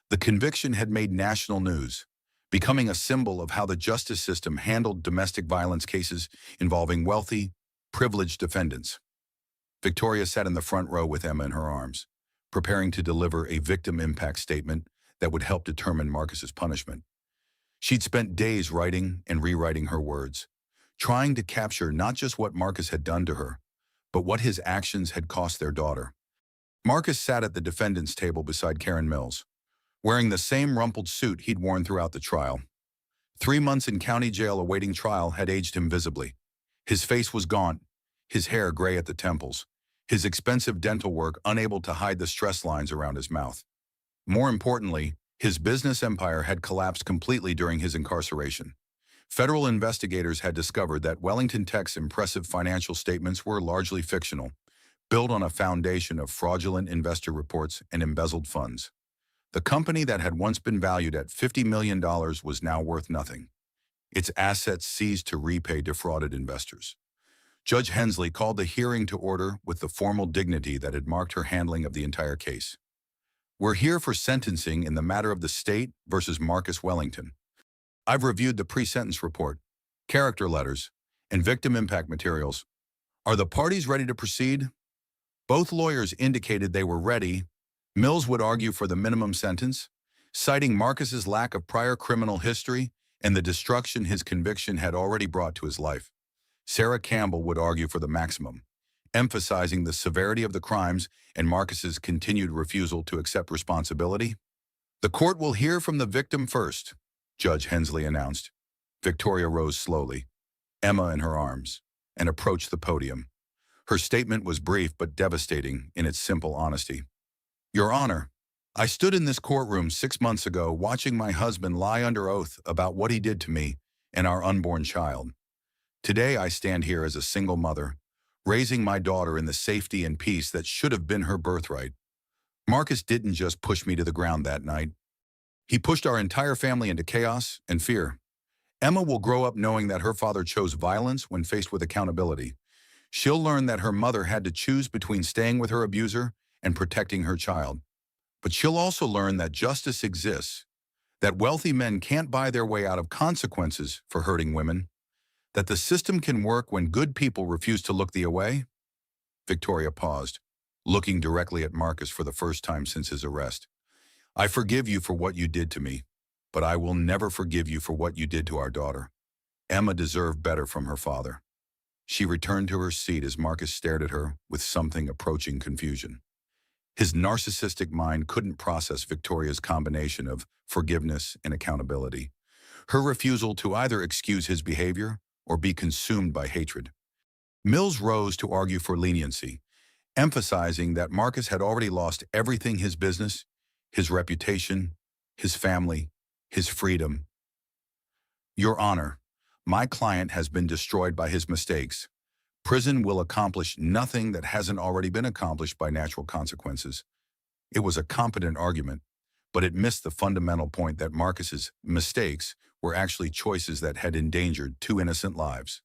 The conviction had made national news, becoming a symbol of how the justice system handled domestic violence cases involving wealthy, privileged defendants. Victoria sat in the front row with Emma in her arms, preparing to deliver a victim impact statement that would help determine Marcus's punishment. She'd spent days writing and rewriting her words, trying to capture not just what Marcus had done to her, but what his actions had cost their daughter. Marcus sat at the defendant's table beside Karen Mills, wearing the same rumpled suit he'd worn throughout the trial. 3 months in county jail awaiting trial had aged him visibly. His face was gaunt, his hair gray at the temples, his expensive dental work unable to hide the stress lines around his mouth. More importantly, his business empire had collapsed completely during his incarceration. Federal investigators had discovered that Wellington Tech's impressive financial statements were largely fictional, built on a foundation of fraudulent investor reports and embezzled funds. The company that had once been valued at $50 million was now worth nothing, its assets seized to repay defrauded investors. Judge Hensley called the hearing to order with the formal dignity that had marked her handling of the entire case. We're here for sentencing in the matter of the state versus Marcus Wellington. I've reviewed the pre-sentence report, character letters, and victim impact materials. Are the parties ready to proceed? Both lawyers indicated they were ready. Mills would argue for the minimum sentence, citing Marcus's lack of prior criminal history and the destruction his conviction had already brought to his life. Sarah Campbell would argue for the maximum, emphasizing the severity of the crimes and Marcus's continued refusal to accept responsibility. The court will hear from the victim first, Judge Hensley announced. Victoria rose slowly, Emma in her arms, and approached the podium. Her statement was brief but devastating in its simple honesty. Your Honor, I stood in this courtroom 6 months ago watching my husband lie under oath about what he did to me and our unborn child. Today I stand here as a single mother, raising my daughter in the safety and peace that should have been her birthright. Marcus didn't just push me to the ground that night. He pushed our entire family into chaos and fear. Emma will grow up knowing that her father chose violence when faced with accountability. She'll learn that her mother had to choose between staying with her abuser and protecting her child. But she'll also learn that justice exists, that wealthy men can't buy their way out of consequences for hurting women, that the system can work when good people refuse to look the away. Victoria paused, looking directly at Marcus for the first time since his arrest. I forgive you for what you did to me, but I will never forgive you for what you did to our daughter. Emma deserved better from her father. She returned to her seat as Marcus stared at her with something approaching confusion. His narcissistic mind couldn't process Victoria's combination of forgiveness and accountability. Her refusal to either excuse his behavior or be consumed by hatred. Mills rose to argue for leniency, emphasizing that Marcus had already lost everything: his business, his reputation, his family, his freedom. Your Honor, my client has been destroyed by his mistakes. Prison will accomplish nothing that hasn't already been accomplished by natural consequences. It was a competent argument, but it missed the fundamental point that Marcus's mistakes were actually choices that had endangered two innocent lives.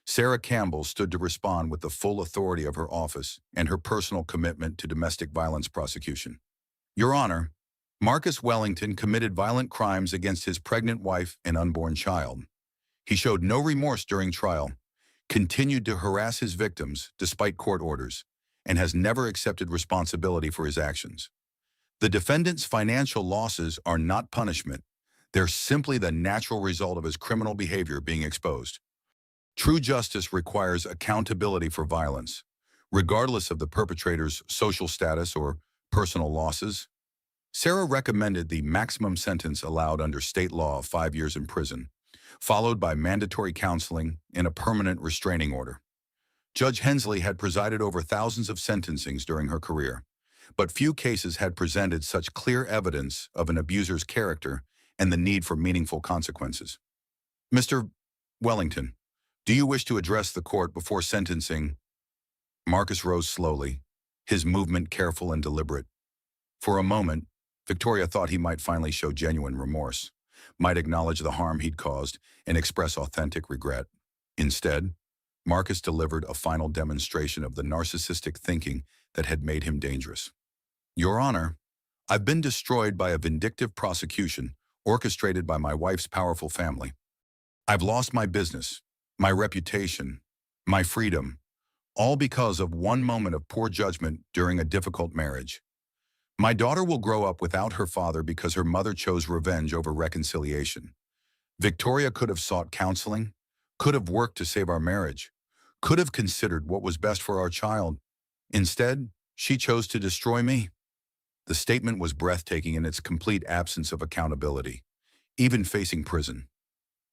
Sarah Campbell stood to respond with the full authority of her office and her personal commitment to domestic violence prosecution. Your Honor, Marcus Wellington committed violent crimes against his pregnant wife and unborn child. He showed no remorse during trial, continued to harass his victims despite court orders, and has never accepted responsibility for his actions. The defendant's financial losses are not punishment. They're simply the natural result of his criminal behavior being exposed. True justice requires accountability for violence, regardless of the perpetrator's social status or personal losses. Sarah recommended the maximum sentence allowed under state law of 5 years in prison, followed by mandatory counseling and a permanent restraining order. Judge Hensley had presided over thousands of sentencings during her career, but few cases had presented such clear evidence of an abuser's character and the need for meaningful consequences. Mr. Wellington, do you wish to address the court before sentencing? Marcus rose slowly, his movement careful and deliberate. For a moment, Victoria thought he might finally show genuine remorse, might acknowledge the harm he'd caused, and express authentic regret. Instead, Marcus delivered a final demonstration of the narcissistic thinking that had made him dangerous. Your Honor, I've been destroyed by a vindictive prosecution orchestrated by my wife's powerful family. I've lost my business, my reputation, my freedom, all because of one moment of poor judgment during a difficult marriage. My daughter will grow up without her father because her mother chose revenge over reconciliation. Victoria could have sought counseling, could have worked to save our marriage, could have considered what was best for our child. Instead, she chose to destroy me. The statement was breathtaking in its complete absence of accountability, even facing prison.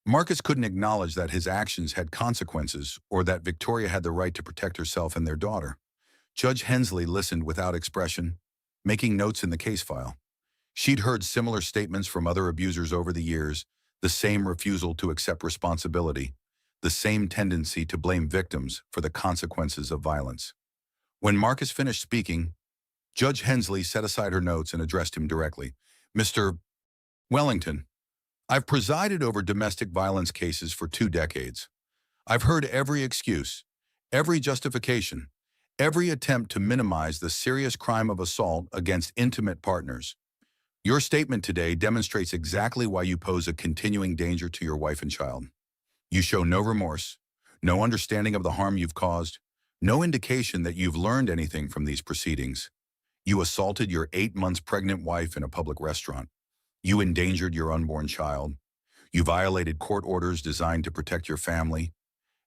Marcus couldn't acknowledge that his actions had consequences or that Victoria had the right to protect herself and their daughter. Judge Hensley listened without expression, making notes in the case file. She'd heard similar statements from other abusers over the years, the same refusal to accept responsibility, the same tendency to blame victims for the consequences of violence. When Marcus finished speaking, Judge Hensley set aside her notes and addressed him directly. Mr. Wellington, I've presided over domestic violence cases for 2 decades. I've heard every excuse, every justification, every attempt to minimize the serious crime of assault against intimate partners. Your statement today demonstrates exactly why you pose a continuing danger to your wife and child. You show no remorse, no understanding of the harm you've caused, no indication that you've learned anything from these proceedings. You assaulted your 8 months pregnant wife in a public restaurant. You endangered your unborn child. You violated court orders designed to protect your family.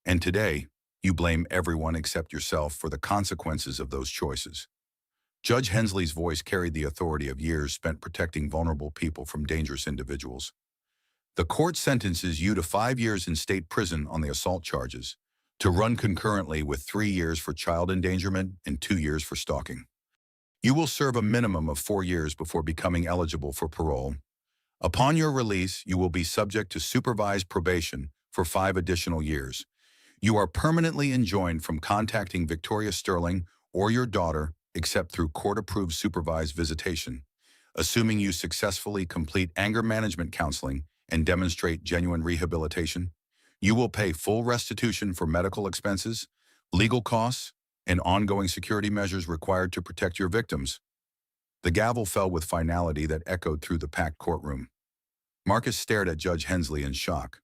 And today, you blame everyone except yourself for the consequences of those choices. Judge Hensley's voice carried the authority of years spent protecting vulnerable people from dangerous individuals. The court sentences you to 5 years in state prison on the assault charges, to run concurrently with 3 years for child endangerment and 2 years for stalking. You will serve a minimum of 4 years before becoming eligible for parole. Upon your release, you will be subject to supervised probation for 5 additional years. You are permanently enjoined from contacting Victoria Sterling or your daughter except through court-approved supervised visitation, assuming you successfully complete anger management counseling and demonstrate genuine rehabilitation. You will pay full restitution for medical expenses, legal costs, and ongoing security measures required to protect your victims. The gavel fell with finality that echoed through the packed courtroom. Marcus stared at Judge Hensley in shock,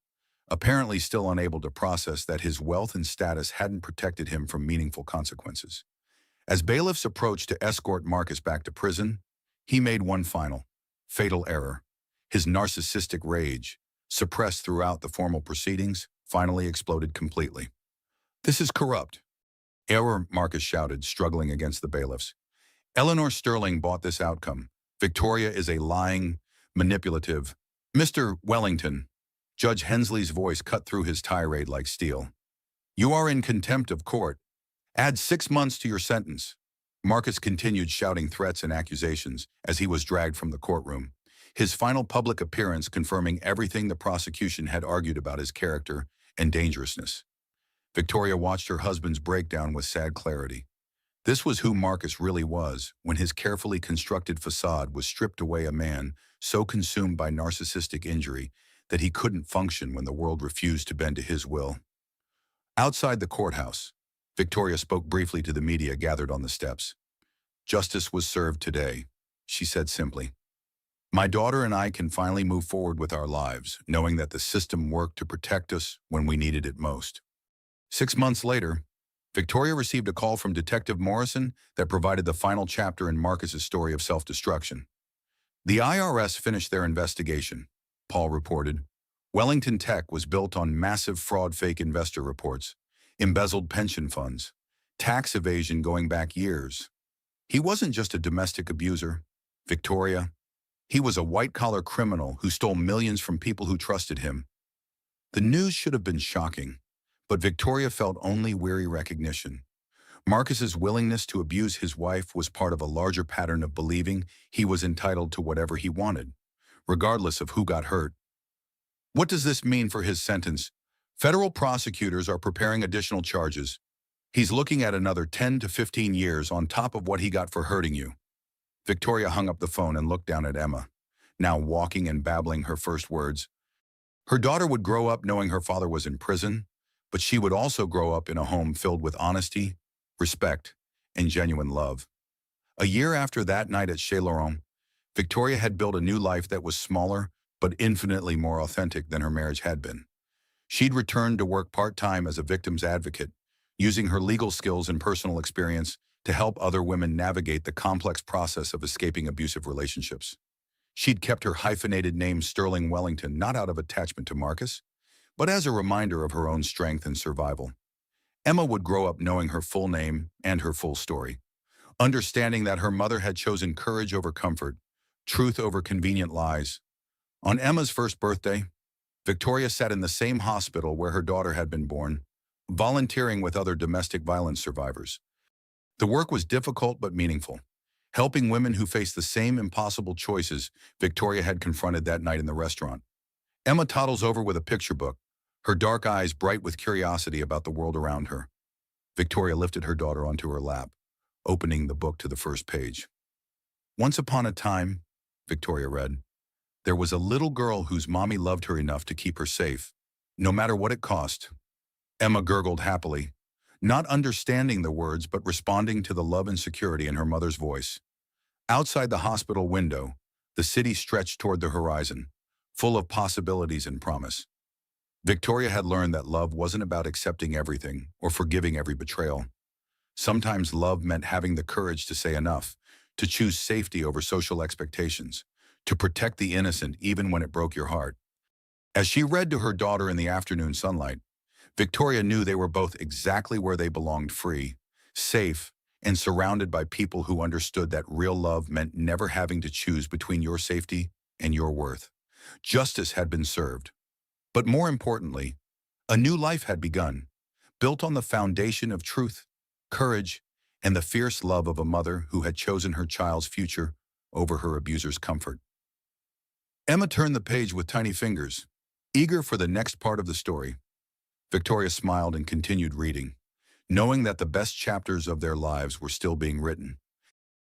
apparently still unable to process that his wealth and status hadn't protected him from meaningful consequences. As bailiffs approached to escort Marcus back to prison, he made one final, fatal error. His narcissistic rage, suppressed throughout the formal proceedings, finally exploded completely. "This is corrupt." "Error," Marcus shouted, struggling against the bailiffs. "Eleanor Sterling bought this outcome. Victoria is a lying, manipulative—" "Mr. Wellington," Judge Hensley's voice cut through his tirade like steel. "You are in contempt of court. Add 6 months to your sentence." Marcus continued shouting threats and accusations as he was dragged from the courtroom, his final public appearance confirming everything the prosecution had argued about his character and dangerousness. Victoria watched her husband's breakdown with sad clarity. This was who Marcus really was when his carefully constructed facade was stripped away, a man so consumed by narcissistic injury that he couldn't function when the world refused to bend to his will. Outside the courthouse, Victoria spoke briefly to the media gathered on the steps. "Justice was served today," she said simply. "My daughter and I can finally move forward with our lives, knowing that the system worked to protect us when we needed it most." 6 months later, Victoria received a call from Detective Morrison that provided the final chapter in Marcus's story of self-destruction. "The IRS finished their investigation," Paul reported. "Wellington Tech was built on massive fraud, fake investor reports, embezzled pension funds, tax evasion going back years. He wasn't just a domestic abuser, Victoria. He was a white-collar criminal who stole millions from people who trusted him." The news should have been shocking, but Victoria felt only weary recognition. Marcus's willingness to abuse his wife was part of a larger pattern of believing he was entitled to whatever he wanted, regardless of who got hurt. What does this mean for his sentence? Federal prosecutors are preparing additional charges. He's looking at another 10 to 15 years on top of what he got for hurting you. Victoria hung up the phone and looked down at Emma, now walking and babbling her first words. Her daughter would grow up knowing her father was in prison, but she would also grow up in a home filled with honesty, respect, and genuine love. A year after that night at Chez Laurent, Victoria had built a new life that was smaller but infinitely more authentic than her marriage had been. She'd returned to work part-time as a victim's advocate, using her legal skills and personal experience to help other women navigate the complex process of escaping abusive relationships. She'd kept her hyphenated name Sterling Wellington not out of attachment to Marcus, but as a reminder of her own strength and survival. Emma would grow up knowing her full name and her full story, understanding that her mother had chosen courage over comfort, truth over convenient lies. On Emma's first birthday, Victoria sat in the same hospital where her daughter had been born, volunteering with other domestic violence survivors. The work was difficult but meaningful, helping women who faced the same impossible choices Victoria had confronted that night in the restaurant. Emma toddles over with a picture book, her dark eyes bright with curiosity about the world around her. Victoria lifted her daughter onto her lap, opening the book to the first page. "Once upon a time," Victoria read, "there was a little girl whose mommy loved her enough to keep her safe, no matter what it cost." Emma gurgled happily, not understanding the words but responding to the love and security in her mother's voice. Outside the hospital window, the city stretched toward the horizon, full of possibilities and promise. Victoria had learned that love wasn't about accepting everything or forgiving every betrayal. Sometimes love meant having the courage to say enough, to choose safety over social expectations, to protect the innocent even when it broke your heart. As she read to her daughter in the afternoon sunlight, Victoria knew they were both exactly where they belonged, free, safe, and surrounded by people who understood that real love meant never having to choose between your safety and your worth. Justice had been served. But more importantly, a new life had begun, built on the foundation of truth, courage, and the fierce love of a mother who had chosen her child's future over her abuser's comfort. Emma turned the page with tiny fingers, eager for the next part of the story. Victoria smiled and continued reading, knowing that the best chapters of their lives were still being written.